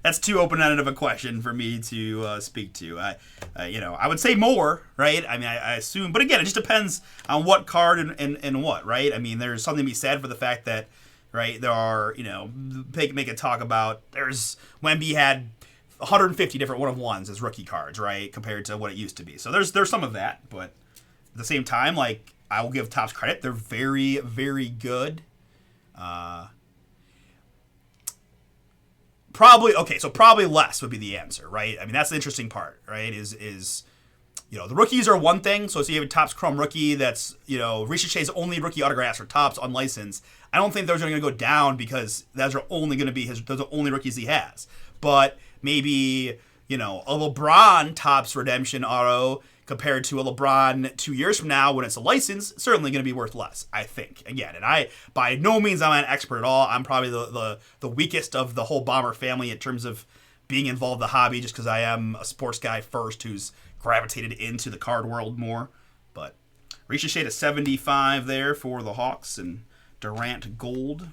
that's too open-ended of a question for me to speak to. I would say more, right? I mean, I assume, but again, it just depends on what card and what, right? I mean, there's something to be said for the fact that, right, there are, make a talk about, Wemby had 150 different one-of-ones as rookie cards, right, compared to what it used to be. So there's some of that, but at the same time, I will give Topps credit. They're very, very good. Probably less would be the answer, right? I mean, that's the interesting part, right? Is the rookies are one thing. So you have a Topps Chrome rookie that's, Ricochet's only rookie autographs for Topps unlicensed. I don't think those are going to go down because those are only going to be those are the only rookies he has. But maybe, a LeBron Topps redemption auto compared to a LeBron 2 years from now when it's a license, certainly going to be worth less, I think. Again, and I, by no means I'm an expert at all. I'm probably the weakest of the whole Bomber family in terms of being involved in the hobby, just because I am a sports guy first who's gravitated into the card world more. But Ricochet to 75 there for the Hawks, and Durant gold.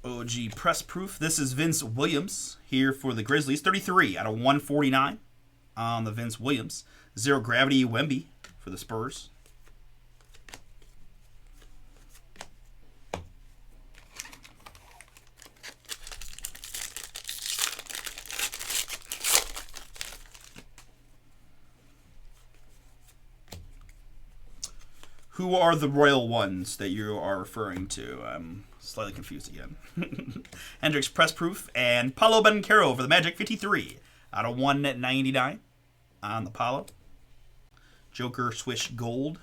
OG press proof. This is Vince Williams here for the Grizzlies. 33 out of 149 on the Vince Williams. Zero gravity Wemby for the Spurs. Who are the royal ones that you are referring to? I'm slightly confused again. Hendricks press proof and Paolo Banchero for the Magic. 53 out of 199 on the Paolo. Joker swish gold.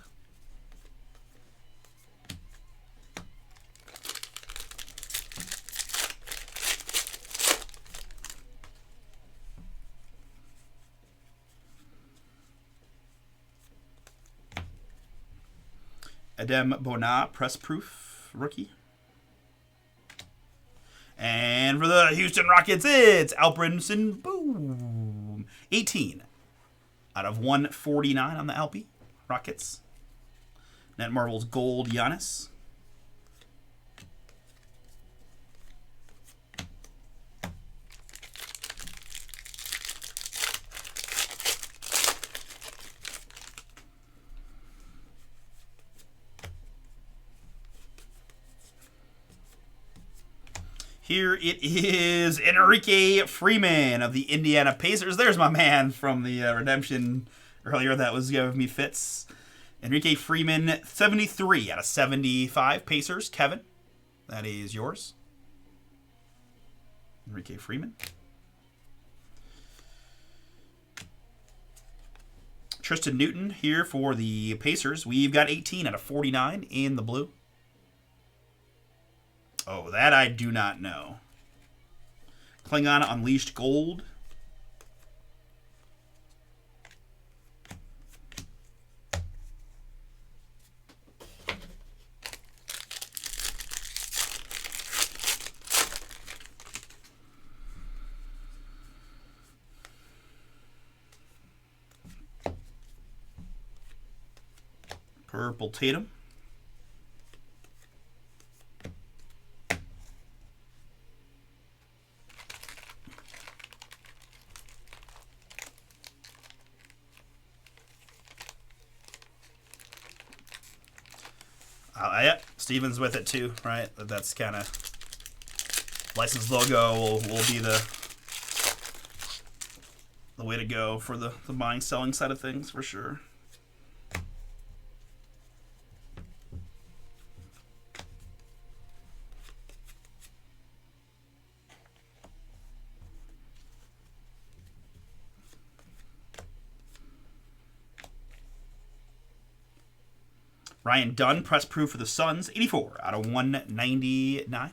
Adem Bona press proof rookie. And for the Houston Rockets, it's Alprinson. Boom. 18 out of 149 on the Alpi Rockets. Net Marvel's gold Giannis. Here it is, Enrique Freeman of the Indiana Pacers. There's my man from the redemption earlier that was giving me fits. Enrique Freeman, 73 out of 75 Pacers. Kevin, that is yours. Enrique Freeman. Tristan Newton here for the Pacers. We've got 18 out of 49 in the blue. Oh, that I do not know. Klingon Unleashed Gold. Purple Tatum. Yeah, Steven's with it too, right? That's kind of licensed logo will be the way to go for the buying selling side of things for sure. Ryan Dunn, press proof for the Suns, 84 out of 199.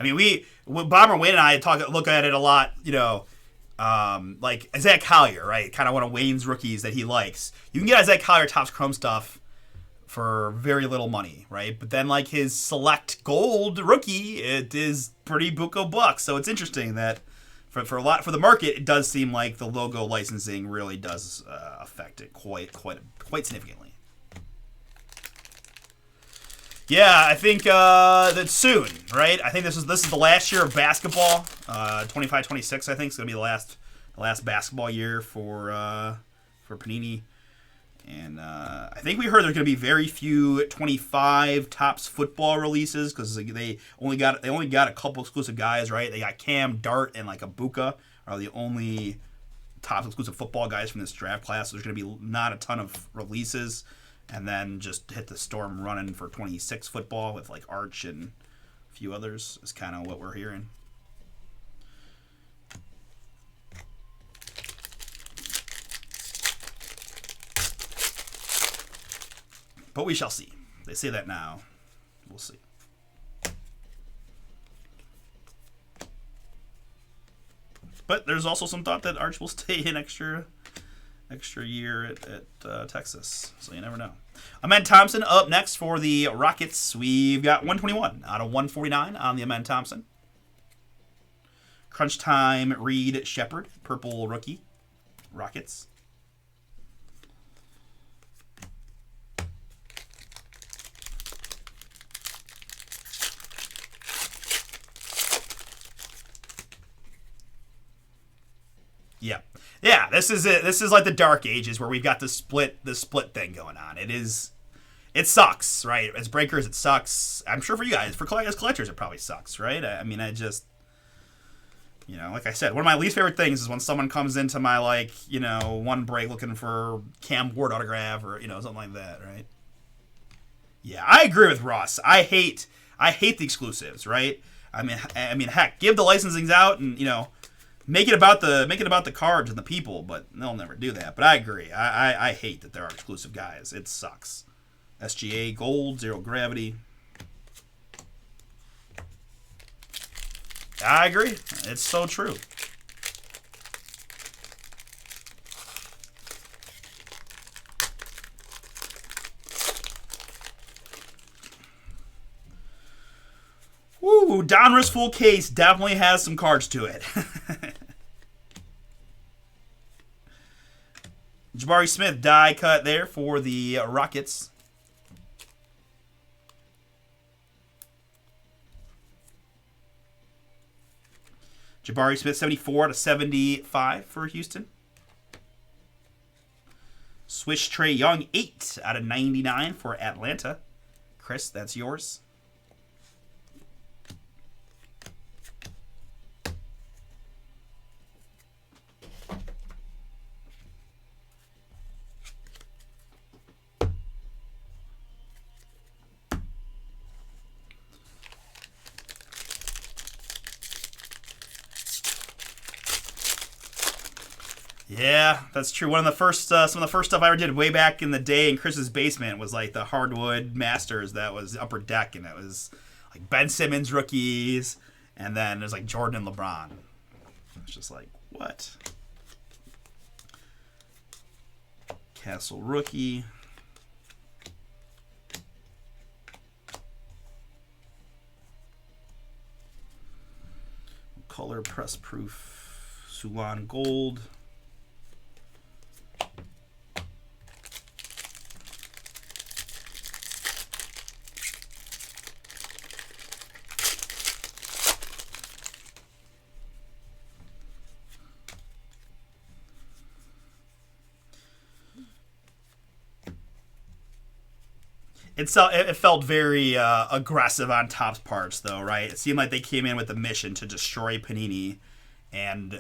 I mean, Bomber Wayne and I look at it a lot, you know, like Isaiah Collier, right? Kind of one of Wayne's rookies that he likes. You can get Isaiah Collier Topps Chrome stuff for very little money, right? But then like his select gold rookie, it is pretty buco bucks. So it's interesting that for the market, it does seem like the logo licensing really does affect it quite significantly. Yeah, I think that soon, right? I think this is the last year of basketball. 25-26, I think, is gonna be the last basketball year for Panini. And I think we heard there's going to be very few 25 Topps football releases because they only got a couple exclusive guys, right? They got Cam, Dart, and like Ibuka are the only Topps exclusive football guys from this draft class. So there's going to be not a ton of releases. and then just hit the storm running for 26 football with like Arch and a few others is kind of what we're hearing. But we shall see. They say that now. We'll see. But there's also some thought that Arch will stay an extra year at Texas. So you never know. Amen Thompson up next for the Rockets. We've got 121 out of 149 on the Amen Thompson. Crunch Time Reed Shepard, purple rookie, Rockets. Yeah. This is it. This is like the dark ages where we've got the split thing going on. It sucks, right? As breakers, it sucks. I'm sure for you guys, as collectors, it probably sucks, right? I mean, like I said, one of my least favorite things is when someone comes into my one break looking for Cam Ward autograph or something like that, right? Yeah, I agree with Ross. I hate the exclusives, right? I mean, heck, give the licensings out and make it about the cards and the people, but they'll never do that. But I agree. I hate that there are exclusive guys. It sucks. SGA Gold, Zero Gravity. I agree. It's so true. Woo, Donruss full case definitely has some cards to it. Jabari Smith die cut there for the Rockets. Jabari Smith 74 out of 75 for Houston. Swish Trae Young 8 out of 99 for Atlanta. Chris, that's yours. Yeah, that's true. Some of the first stuff I ever did way back in the day in Chris's basement was like the Hardwood Masters. That was Upper Deck, and it was like Ben Simmons rookies, and then there's like Jordan and LeBron. It's just like, what? Castle rookie. Color press proof. Sulan Gold. It felt very aggressive on Topps parts, though, right? It seemed like they came in with a mission to destroy Panini, and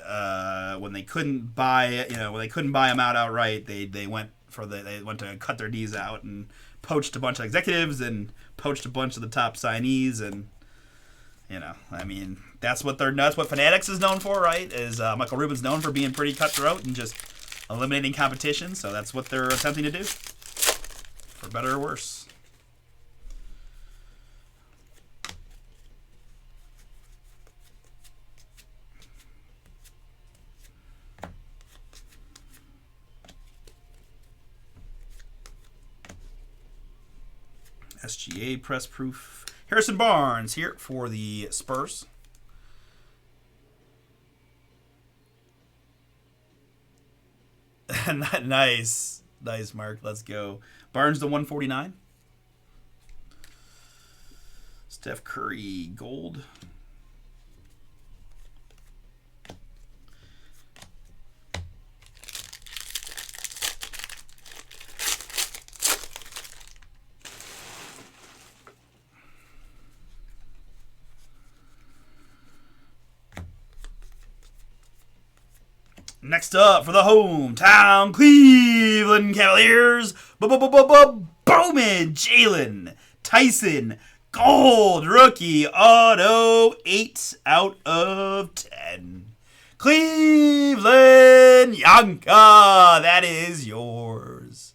when they couldn't buy, them out outright, they went to cut their knees out and poached a bunch of executives and poached a bunch of the top signees, and that's what Fanatics is known for, right? Is Michael Rubin's known for being pretty cutthroat and just eliminating competition, so that's what they're attempting to do, for better or worse. SGA press proof. Harrison Barnes here for the Spurs. Nice, Mark. Let's go. Barnes to 149. Steph Curry gold. Next up for the hometown Cleveland Cavaliers, Bowman Jalen Tyson Gold Rookie Auto 8 out of 10. Cleveland Yanka, that is yours.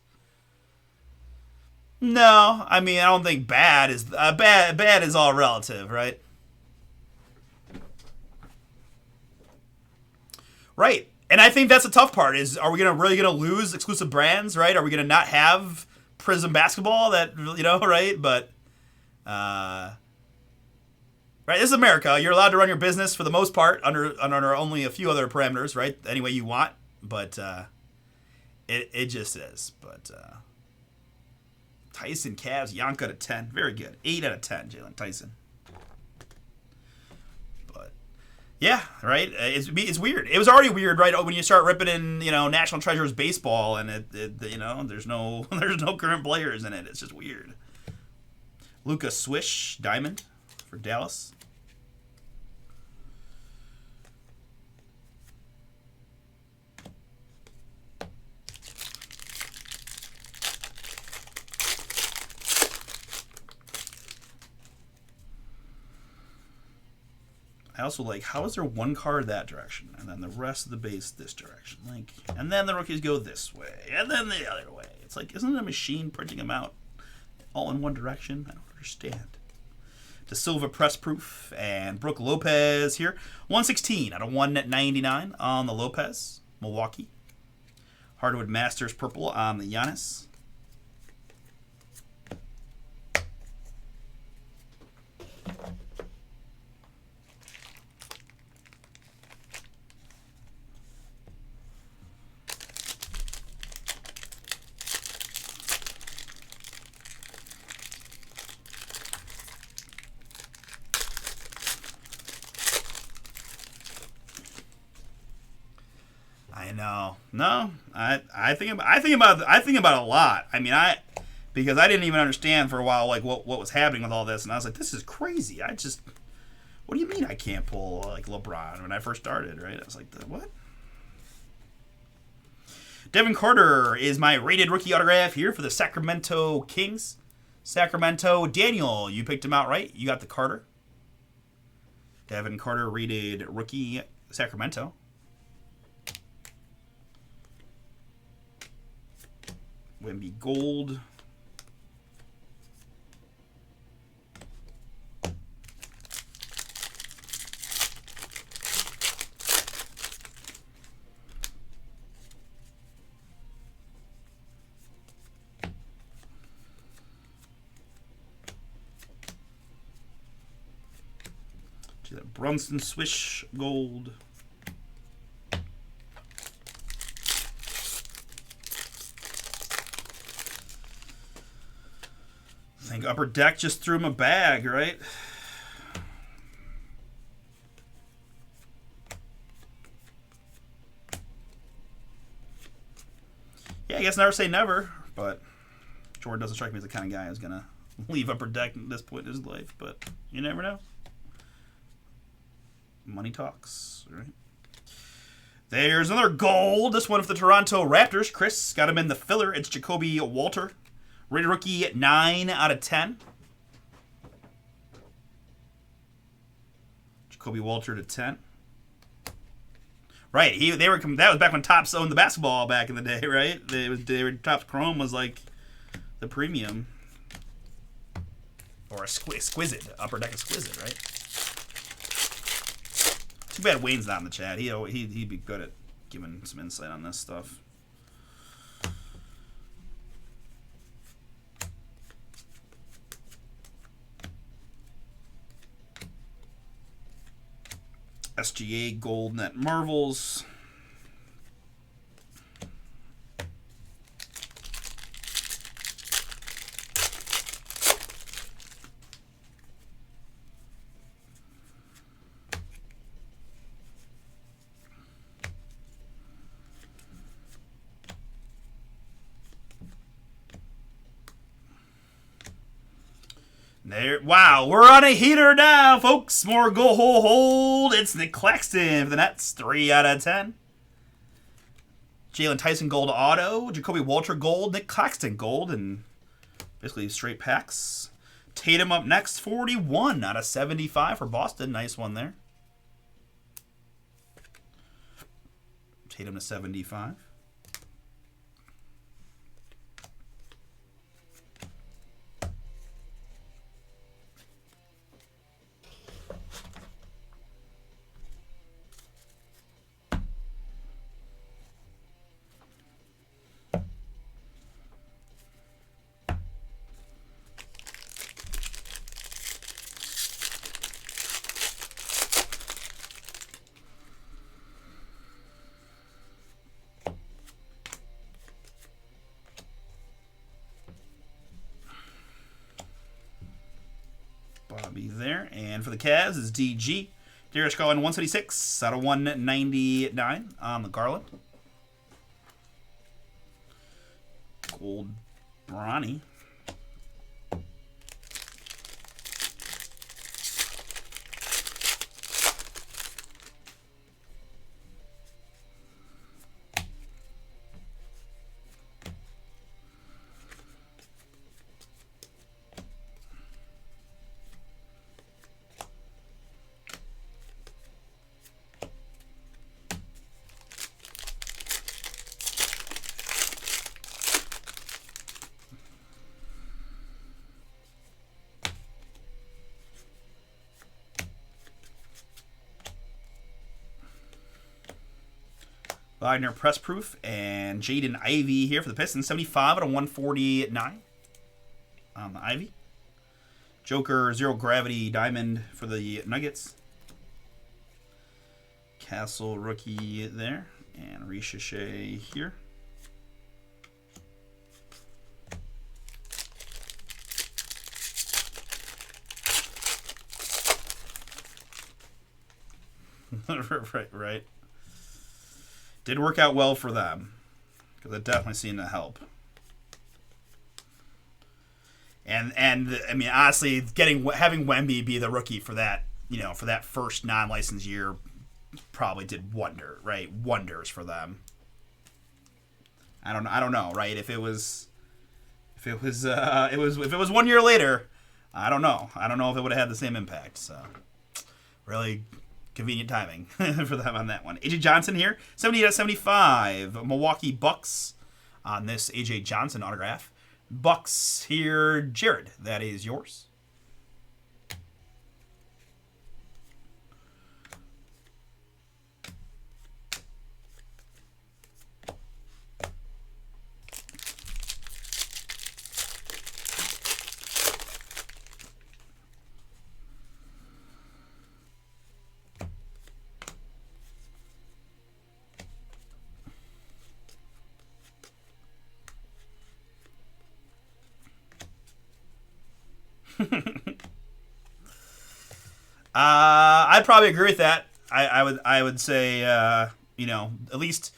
No, I mean I don't think bad is bad is all relative, right? Right. And I think that's the tough part is, are we really going to lose exclusive brands, right? Are we going to not have Prism basketball that, right? But, right, this is America. You're allowed to run your business for the most part under only a few other parameters, right? Any way you want. But it just is. But Tyson Cavs, Yanka to 10. Very good. 8 out of 10, Jalen Tyson. Yeah, right. It's weird. It was already weird, right? When you start ripping in, National Treasures baseball, and there's no current players in it. It's just weird. Luka Swish Diamond for Dallas. I also like, how is there one card that direction and then the rest of the base this direction? And then the rookies go this way and then the other way. It's like, isn't it a machine printing them out all in one direction? I don't understand. De Silva Press Proof and Brooke Lopez here. 116 out of 199 on the Lopez. Milwaukee. Hardwood Masters Purple on the Giannis. I know. No, I think about it a lot. I mean, because I didn't even understand for a while what was happening with all this, and I was like, this is crazy. What do you mean I can't pull like LeBron when I first started, right? I was like, what? Devin Carter is my rated rookie autograph here for the Sacramento Kings. Sacramento, Daniel, you picked him out right. You got the Carter. Devin Carter rated rookie Sacramento. Wemby Gold. Brunson Swish Gold. I think Upper Deck just threw him a bag, right? Yeah, I guess never say never, but Jordan doesn't strike me as the kind of guy who's going to leave Upper Deck at this point in his life, but you never know. Money talks, right? There's another gold. This one for the Toronto Raptors. Chris got him in the filler. It's Jacoby Walter. Rated rookie 9 out of 10. Jacoby Walter to 10. Right, that was back when Topps owned the basketball back in the day, right? Topps Chrome was like the premium. Or exquisite. Upper Deck exquisite, right? Too bad Wayne's not in the chat. He'd be good at giving some insight on this stuff. SGA Gold Net Marvels. Wow, we're on a heater now, folks. More go hold. It's Nick Claxton for the Nets. 3 out of 10. Jalen Tyson gold auto, Jacoby Walter gold, Nick Claxton gold, and basically straight packs. Tatum up next, 41 out of 75 for Boston. Nice one there. Tatum to 75. Bobby there. And for the Cavs is DG. Darius Garland, 176 out of 199 on the Garland. Gold Bronny. Wagner press proof and Jaden Ivey here for the Pistons, 75 out of 149 on the Ivy. Joker zero gravity diamond for the Nuggets. Castle rookie there and Ricochet here. right. Did work out well for them because it definitely seemed to help. And I mean, honestly, having Wemby be the rookie for that, for that first non-licensed year, probably did wonders for them. I don't know, right? If it was 1 year later, I don't know if it would have had the same impact. So, really convenient timing for them on that one. AJ Johnson here, 78 out of 75. Milwaukee Bucks on this AJ Johnson autograph. Bucks here, Jared. That is yours. I'd probably agree with that. I would say at least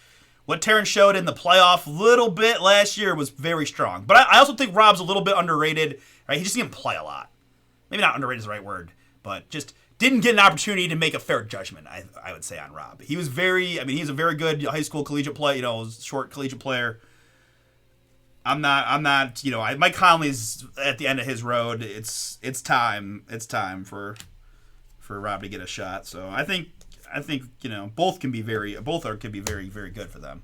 what Terrence showed in the playoff little bit last year was very strong. But I also think Rob's a little bit underrated. Right? He just didn't play a lot. Maybe not underrated is the right word, but just didn't get an opportunity to make a fair judgment. I would say on Rob. He's a very good high school collegiate player. Short collegiate player. I'm not. Mike Conley's at the end of his road. It's time for Rob to get a shot. So I think both could be very very good for them.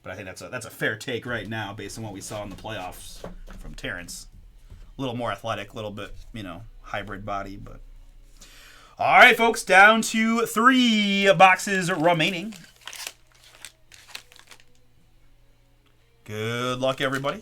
But I think that's a fair take right now based on what we saw in the playoffs from Terrence. A little more athletic, a little bit hybrid body. But all right, folks, down to 3 boxes remaining. Good luck, everybody.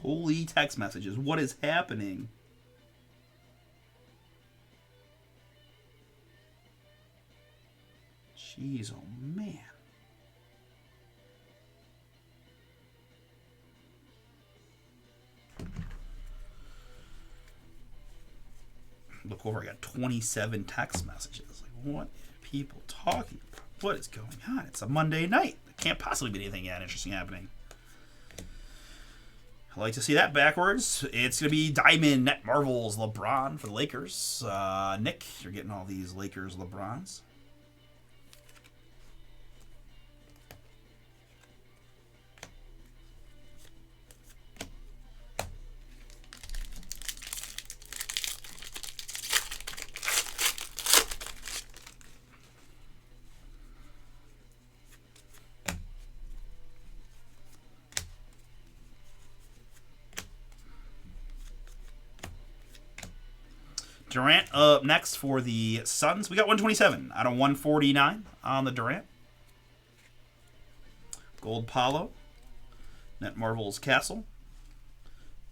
Holy text messages. What is happening? Jeez, oh man. look over. I got 27 text messages. Like, what are people talking about? What is going on? It's a Monday night. There can't possibly be anything interesting happening. I like to see that backwards. It's going to be Diamond Net Marvels LeBron for the Lakers. Nick, you're getting all these Lakers LeBrons. Durant up next for the Suns. We got 127 out of 149 on the Durant. Gold Paulo. Net Marvels Castle.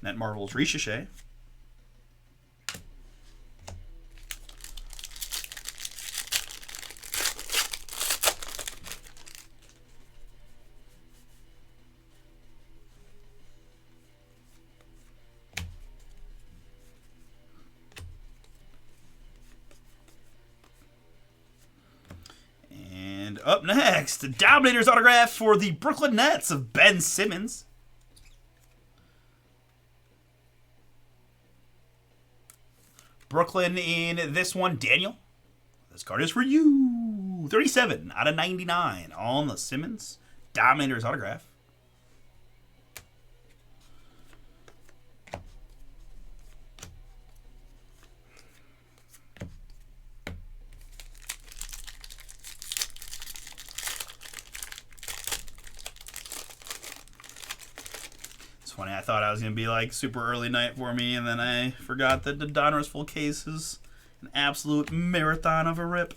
Net Marvels Ricochet. Up next, the Dominator's autograph for the Brooklyn Nets of Ben Simmons. Brooklyn in this one, Daniel. This card is for you. 37 out of 99 on the Simmons Dominator's autograph. Funny, I thought I was going to be like super early night for me, and then I forgot that the Donruss full case is an absolute marathon of a rip.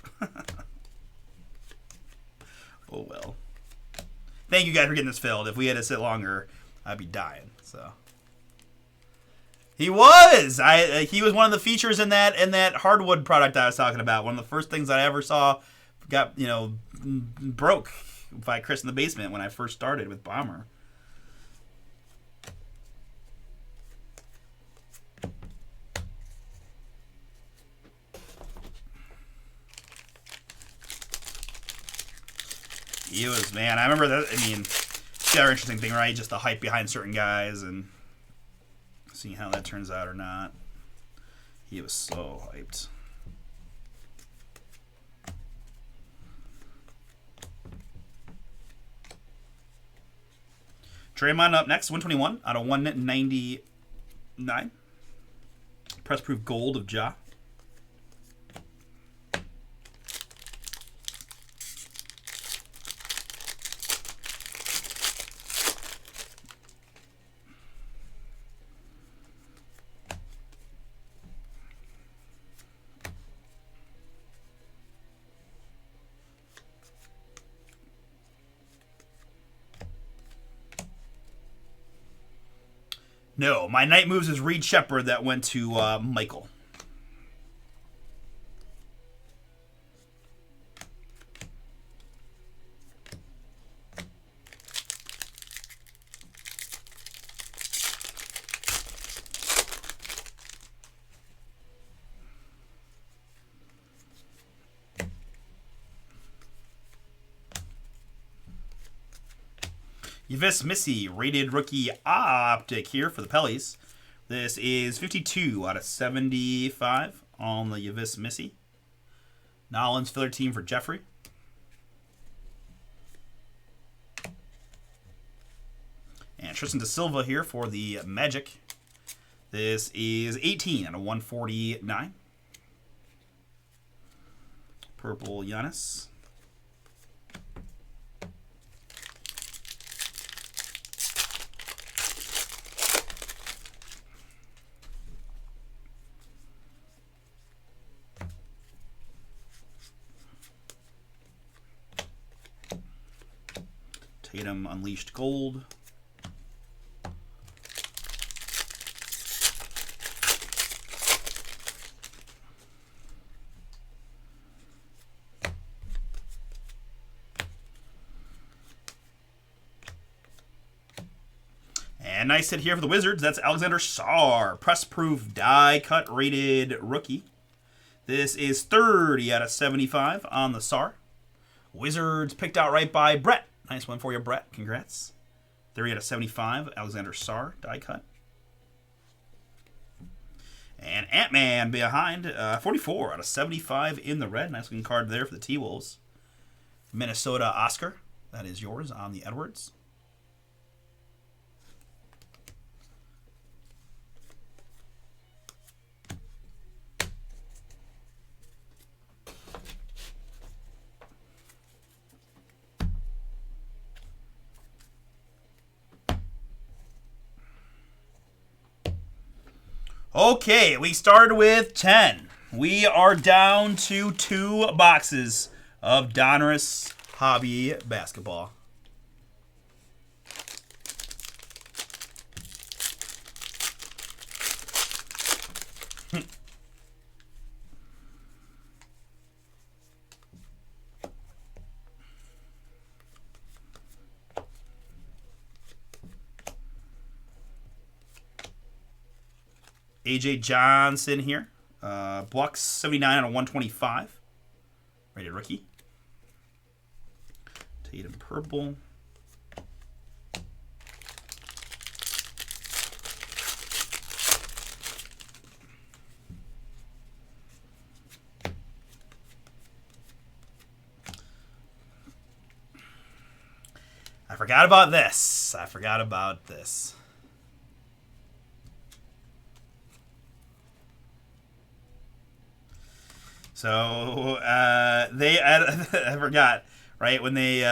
Oh well. Thank you guys for getting this filled. If we had to sit longer, I'd be dying. So he was. He was one of the features in that hardwood product I was talking about. One of the first things I ever saw got broke by Chris in the basement when I first started with Bomber. He was, man, I remember that. I mean, the other interesting thing, right? Just the hype behind certain guys and seeing how that turns out or not. He was so hyped. Draymond up next, 121 out of 199. Press proof gold of Ja. No, my night moves is Reed Shepherd that went to Michael. Yves Missy, rated rookie optic here for the Pellies. This is 52 out of 75 on the Yves Missy. Nolan's filler team for Jeffrey. And Tristan Da Silva here for the Magic. This is 18 out of 149. Purple Giannis. Tatum Unleashed Gold. And nice hit here for the Wizards. That's Alexander Sarr. Press proof die cut rated rookie. This is 30 out of 75 on the SAR. Wizards picked out right by Brett. Nice one for you, Brett. Congrats. 30 out of 75, Alexander Sarr, die cut. And Ant-Man behind, 44 out of 75 in the red. Nice looking card there for the T-Wolves. Minnesota Oscar, that is yours on the Edwards. Okay, we started with 10. We are down to 2 boxes of Donruss Hobby Basketball. AJ Johnson here. Bucks 79 out of 125. Rated rookie. Tatum purple. I forgot about this. So I forgot, right? When they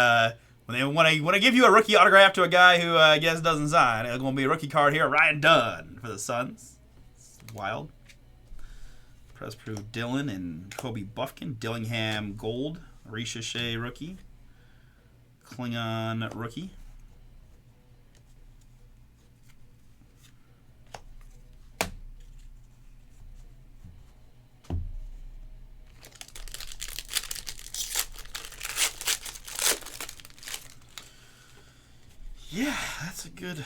want to give you a rookie autograph to a guy who I guess doesn't sign, it's going to be a rookie card here, Ryan Dunn for the Suns. It's wild. Press Proof Dylan and Kobe Buffkin. Dillingham Gold, Ricochet rookie. Klingon rookie. Yeah, that's a good...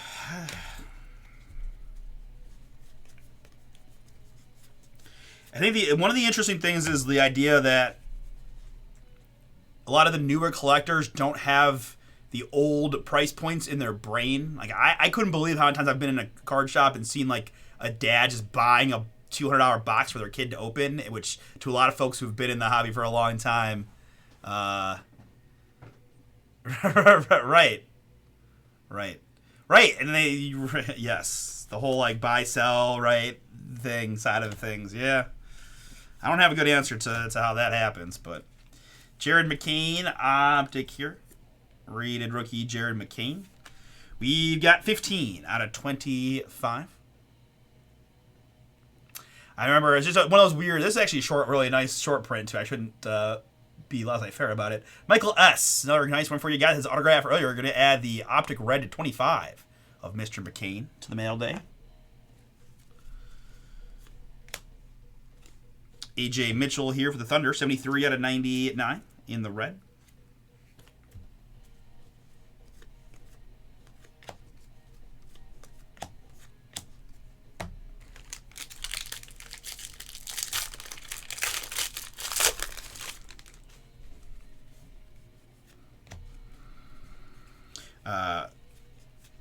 I think one of the interesting things is the idea that a lot of the newer collectors don't have the old price points in their brain. Like, I couldn't believe how many times I've been in a card shop and seen, like, a dad just buying a $200 box for their kid to open, which, to a lot of folks who've been in the hobby for a long time... Right, and yes, the whole like buy sell right thing side of things. Yeah, I don't have a good answer to how that happens, but Jared McCain optic here, rated rookie Jared McCain. We've got 15 out of 25. I remember it's just one of those weird. This is actually short, really nice short print too. I shouldn't be laissez-faire about it. Michael S. Another nice one for you. Got his autograph earlier. We're going to add the optic red to 25 of Mr. McCain to the mail day. AJ Mitchell here for the Thunder. 73 out of 99 in the red.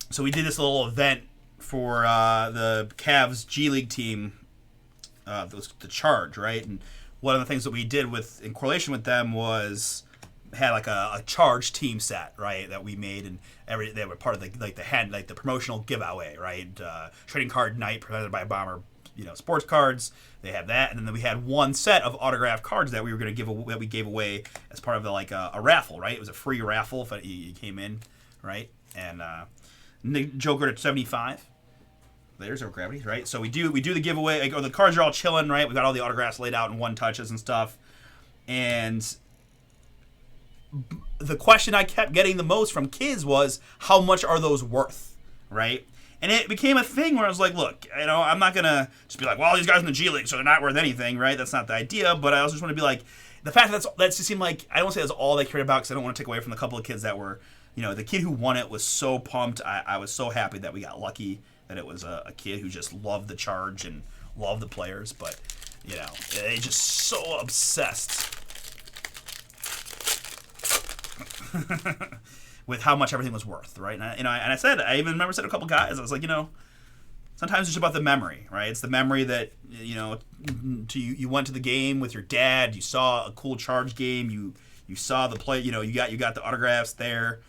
So we did this little event for the Cavs G League team, the Charge, right? And one of the things that we did in correlation with them was had like a Charge team set, right? That we made, and they were part of the promotional giveaway, right? Trading card night presented by Bomber, sports cards. They had that, and then we had one set of autographed cards that we were going to that we gave away as part of a raffle, right? It was a free raffle if you came in, right? And Joker at 75. There's our gravity, right? So we do the giveaway. The cards are all chilling, right? We got all the autographs laid out in one touches and stuff. And the question I kept getting the most from kids was, how much are those worth, right? And it became a thing where I was like, look, I'm not gonna just be like, well, these guys in the G League, so they're not worth anything, right? That's not the idea. But I also just want to be like, the fact that that just seemed like, I don't say that's all they cared about, because I don't want to take away from the couple of kids that were. The kid who won it was so pumped. I was so happy that we got lucky that it was a kid who just loved the Charge and loved the players. But, You know, they're just so obsessed with how much everything was worth, right? And I said, I even remember said to a couple guys, I was like, you know, sometimes it's about the memory, right? It's the memory that, you know, you went to the game with your dad, you saw a cool Charge game, you saw the play, you know, you got the autographs there.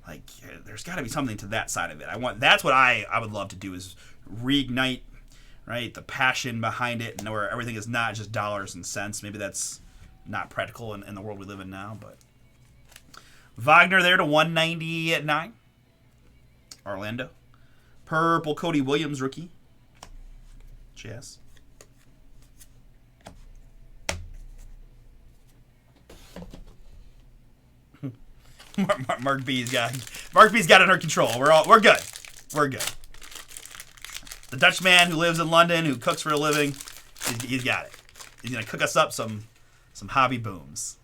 Like, there's got to be something to that side of it. That's what I would love to do, is reignite, right, the passion behind it, and where everything is not just dollars and cents. Maybe that's not practical in the world we live in now, but Wagner there to 199. Orlando. Purple Cody Williams rookie. Chess. Mark B's got it under control. We're good. We're good. The Dutch man who lives in London, who cooks for a living, he's got it. He's gonna cook us up some hobby booms.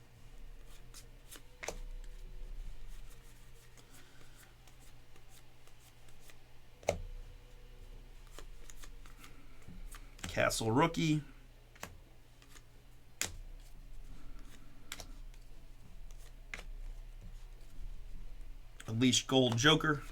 Castle rookie. Unleashed gold Joker.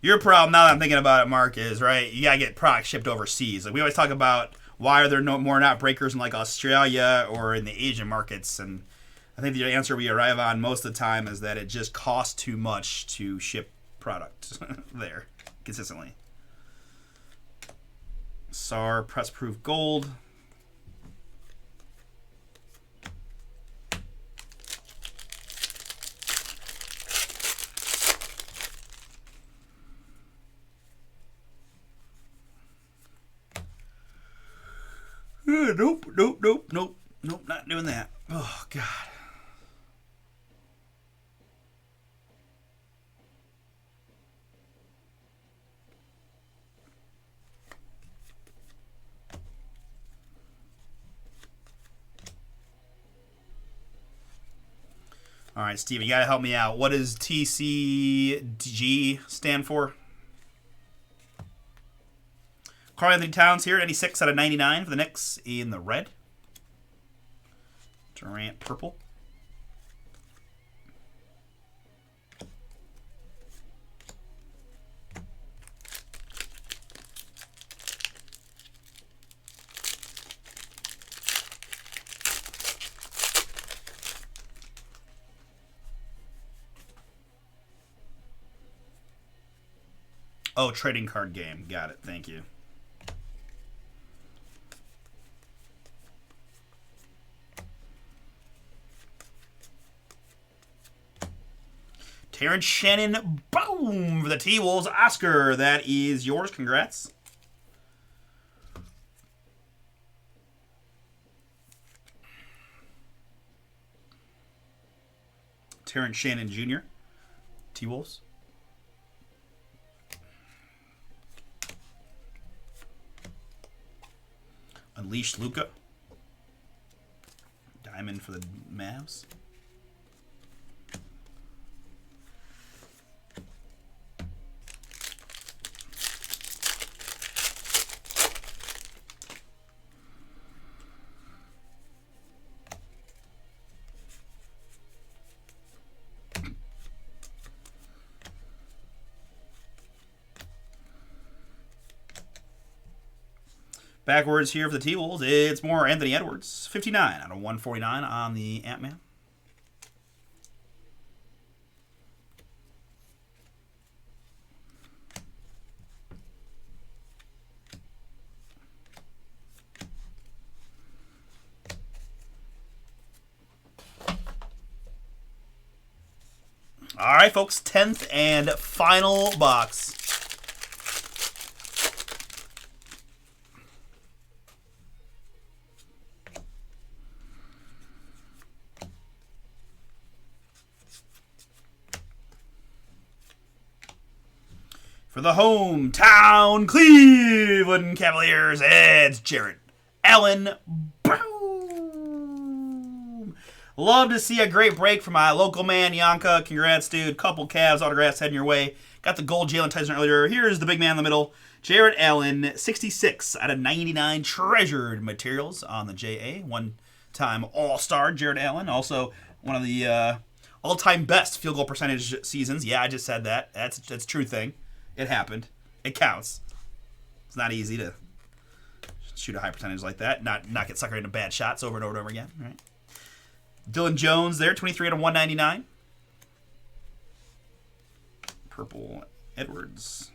Your problem, now that I'm thinking about it, Mark, is, right, you gotta get products shipped overseas. Like, we always talk about why are there more not breakers in, like, Australia or in the Asian markets, and I think the answer we arrive on most of the time is that it just costs too much to ship product there consistently. SAR press proof gold. Nope, not doing that. Oh, God. All right, Steven, you got to help me out. What does TCG stand for? Karl Anthony Towns here, 96 out of 99 for the Knicks in the red. Durant purple. Oh, trading card game. Got it. Thank you. Terrence Shannon, boom, for the T-Wolves. Oscar, that is yours. Congrats. Terrence Shannon Jr., T-Wolves. Unleashed Luka. Diamond for the Mavs. Backwards here for the T-Wolves, it's more Anthony Edwards. 59 out of 149 on the Ant-Man. All right, folks, 10th and final box. For the hometown Cleveland Cavaliers, it's Jarrett Allen. Boom! Love to see a great break from my local man, Yanka. Congrats, dude. Couple Cavs autographs heading your way. Got the gold Jalen Tyson earlier. Here's the big man in the middle. Jared Allen, 66 out of 99 treasured materials on the JA. One-time All-Star Jared Allen. Also one of the all-time best field goal percentage seasons. Yeah, I just said that. That's a true thing. It happened. It counts. It's not easy to shoot a high percentage like that. Not get suckered into bad shots over and over and over again. Right? Dylan Jones there, 23 out of 199. Purple Edwards.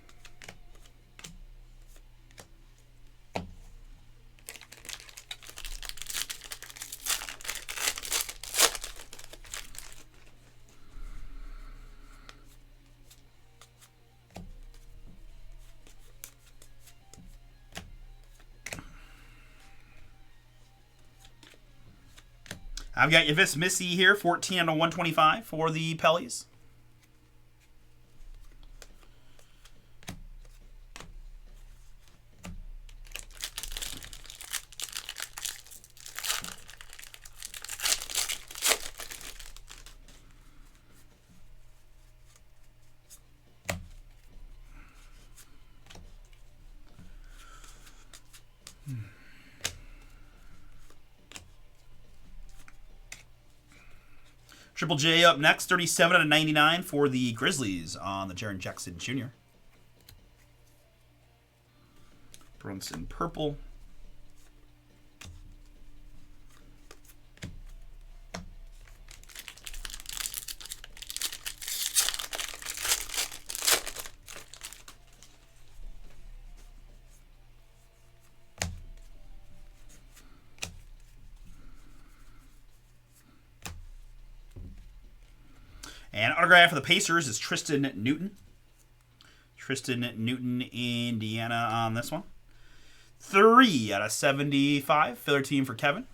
I've got Yavis Missy here, 14 out of 125 for the Pellies. Triple J up next, 37 out of 99 for the Grizzlies on the Jaren Jackson Jr. Brunson purple. And autograph for the Pacers is Tristan Newton. Tristan Newton, Indiana on this one. 3 out of 75. Filler team for Kevin.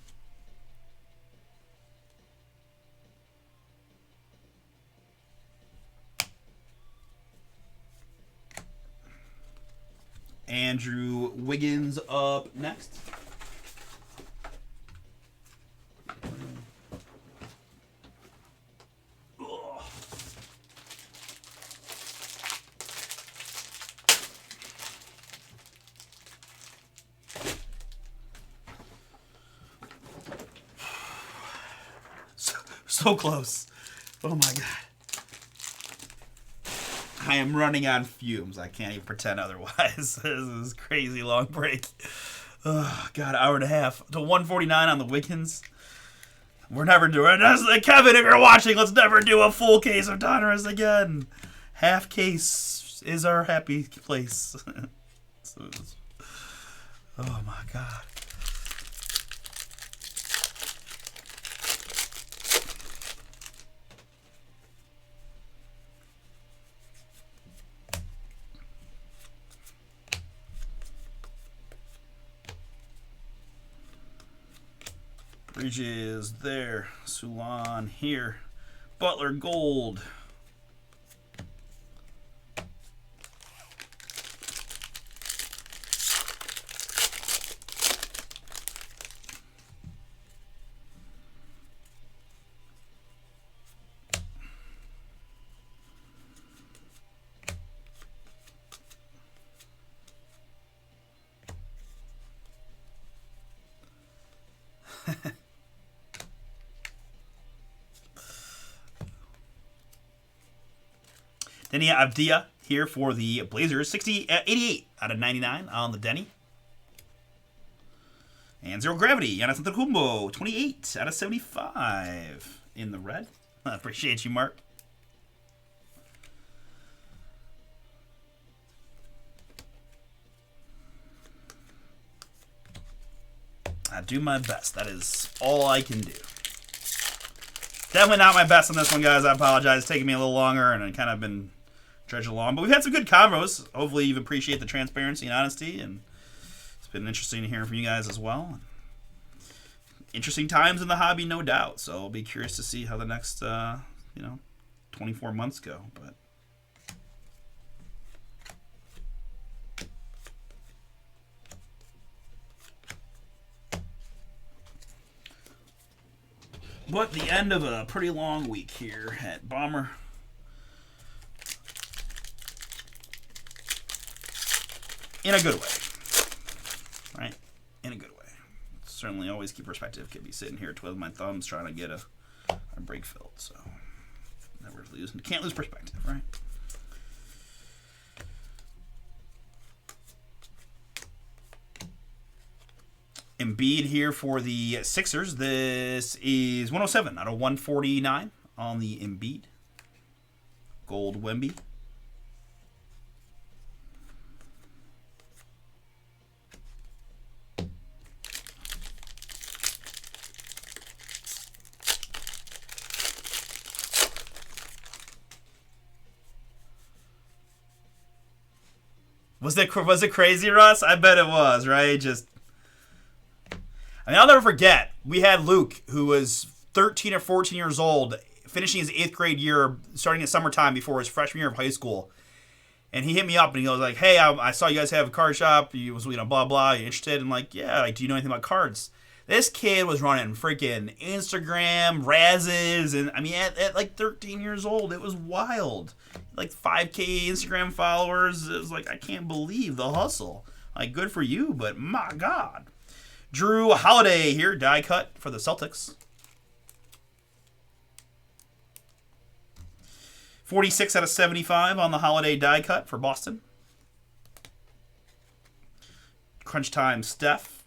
Andrew Wiggins up next. So close. Oh my god. I am running on fumes. I can't even pretend otherwise. This is a crazy long break. Oh god, hour and a half. To 149 on the Wiggins. We're never doing this. Kevin, if you're watching, let's never do a full case of Donruss again. Half case is our happy place. Oh my god. Bridges there. Sulan here. Butler gold. Denny Avdia here for the Blazers. 88 out of 99 on the Denny. And Zero Gravity, Giannis Antetokounmpo. 28 out of 75 in the red. I appreciate you, Mark. I do my best. That is all I can do. Definitely not my best on this one, guys. I apologize. It's taking me a little longer, and I kind of been dredging along. But we've had some good convos. Hopefully you appreciate the transparency and honesty, and it's been interesting to hear from you guys as well. Interesting times in the hobby, no doubt. So I'll be curious to see how the next, 24 months go. But But the end of a pretty long week here at Bomber. In a good way. Right? In a good way. Certainly always keep perspective. Could be sitting here twiddling my thumbs trying to get a break filled. So never lose. Can't lose perspective, right? Embiid here for the Sixers. This is 107 out of 149 on the Embiid. Gold Wemby. Was it crazy, Russ? I bet it was, right? I'll never forget. We had Luke, who was 13 or 14 years old, finishing his 8th grade year, starting at summertime before his freshman year of high school. And he hit me up and he was like, "Hey, I saw you guys have a card shop. You was, blah blah. You interested?" And like, "Yeah. Like, do you know anything about cards?" This kid was running freaking Instagram, Razzes, and I mean, at like 13 years old, it was wild. Like 5K Instagram followers. It was like, I can't believe the hustle. Like, good for you, but my God. Drew Holiday here, die cut for the Celtics. 46 out of 75 on the Holiday die cut for Boston. Crunch time, Steph.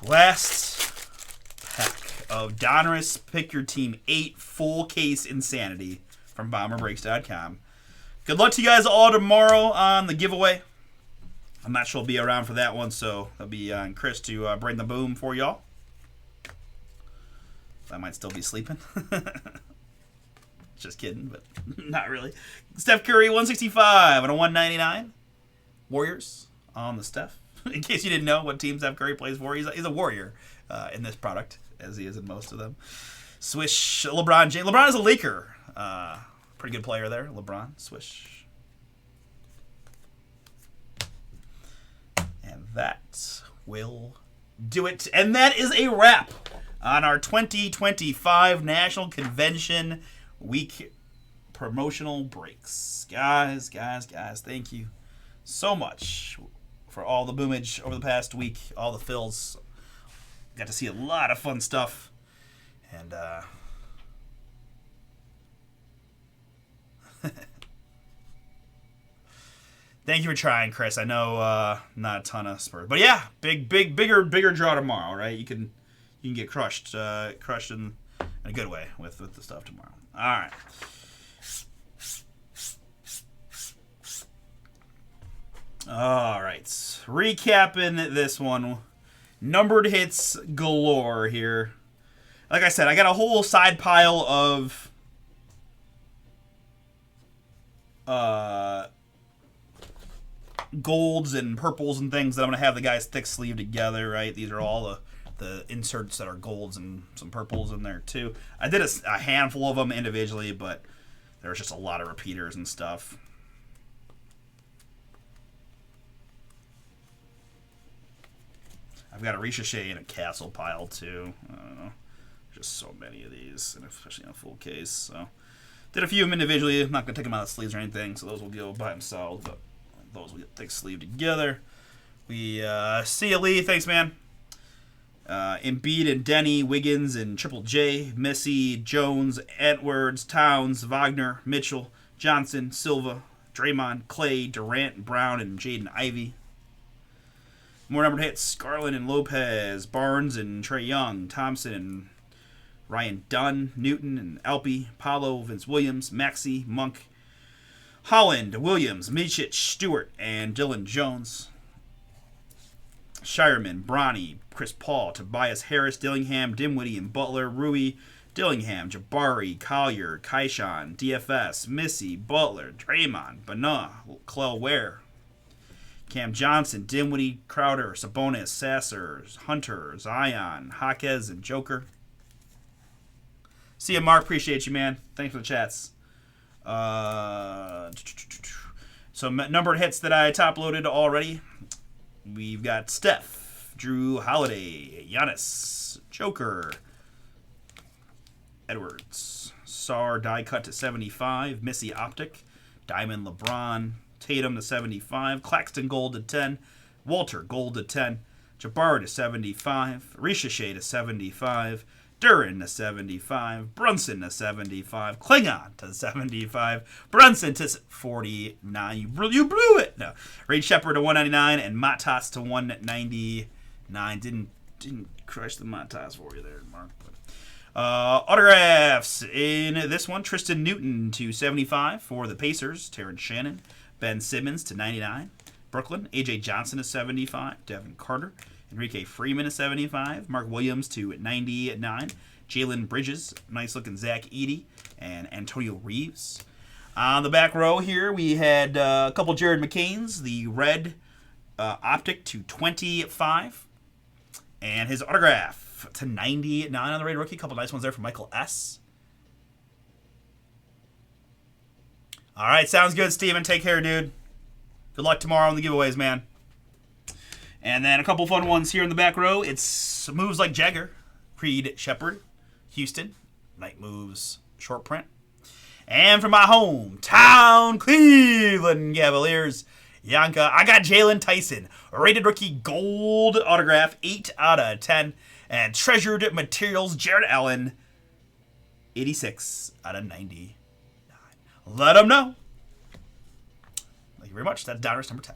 Last pack of Donruss Pick Your Team 8 full case insanity from BomberBreaks.com. Good luck to you guys all tomorrow on the giveaway. I'm not sure I'll be around for that one, so that'll be on Chris to bring the boom for y'all. I might still be sleeping. Just kidding, but not really. Steph Curry, 165 and a 199. Warriors on the Steph. In case you didn't know what team Steph Curry plays for, he's a Warrior in this product, as he is in most of them. Swish, LeBron James. LeBron is a Laker. Pretty good player there, LeBron. Swish. And that will do it. And that is a wrap on our 2025 National Convention Week promotional breaks. Guys, thank you so much for all the boomage over the past week, all the fills. Got to see a lot of fun stuff. And thank you for trying, Chris. I know not a ton of Spurs. But yeah, bigger draw tomorrow, right? You can get crushed in a good way with the stuff tomorrow. All right. All right, recapping this one. Numbered hits galore here. Like I said, I got a whole side pile of golds and purples and things that I'm going to have the guys thick sleeve together, right? These are all the inserts that are golds and some purples in there too. I did a handful of them individually, but there was just a lot of repeaters and stuff. I've got a Ricochet and a Castle pile too. I don't know. Just so many of these, and especially in a full case. So, did a few of them individually. I'm not going to take them out of the sleeves or anything, so those will go by themselves, but those will get thick sleeve together. We see you, Lee. Thanks, man. Embiid and Denny, Wiggins and Triple J, Missy, Jones, Edwards, Towns, Wagner, Mitchell, Johnson, Silva, Draymond, Clay, Durant, Brown, and Jaden Ivey. More numbered hits: Garland and Lopez, Barnes and Trae Young, Thompson and Ryan Dunn, Newton and Alpe, Paolo, Vince Williams, Maxey, Monk, Holland, Williams, Mičić, Stewart, and Dylan Jones. Shireman, Bronny, Chris Paul, Tobias Harris, Dillingham, Dinwiddie, and Butler, Rui, Dillingham, Jabari, Collier, Kaishon, DFS, Missy, Butler, Draymond, Bana, Clell Ware, Cam Johnson, Dinwiddie, Crowder, Sabonis, Sasser, Hunter, Zion, Jaquez, and Joker. See you, Mark. Appreciate you, man. Thanks for the chats. So some numbered hits that I top loaded already. We've got Steph, Drew Holiday, Giannis, Joker, Edwards, Sar die cut to 75, Missy Optic, Diamond LeBron, Tatum to 75, Claxton gold to 10, Walter gold to 10, Jabbar to 75, Ricochet to 75, Duran to 75, Brunson to 75, Klingon to 75, Brunson to 49. You blew it. No, Reed Shepard to 199 and Matas to 199. Didn't crush the Matas for you there, Mark. Autographs in this one: Tristan Newton to 75 for the Pacers, Terrence Shannon, Ben Simmons to 99, Brooklyn, AJ Johnson to 75, Devin Carter, Enrique Freeman to 75, Mark Williams to 99, Jalen Bridges, nice looking Zach Edey, and Antonio Reeves. On the back row here, we had a couple Jared McCains, the red optic to 25, and his autograph to 99 on the rated rookie. A couple nice ones there from Michael S. All right, sounds good, Steven. Take care, dude. Good luck tomorrow on the giveaways, man. And then a couple fun ones here in the back row. It's moves like Jagger, Reed Shepard, Houston, Night Moves, short print. And from my hometown, Cleveland Cavaliers, Yanka, I got Jalen Tyson, rated rookie gold autograph, 8 out of 10. And treasured materials, Jared Allen, 86 out of 99. Let them know. Thank you very much. That's Donruss number 10.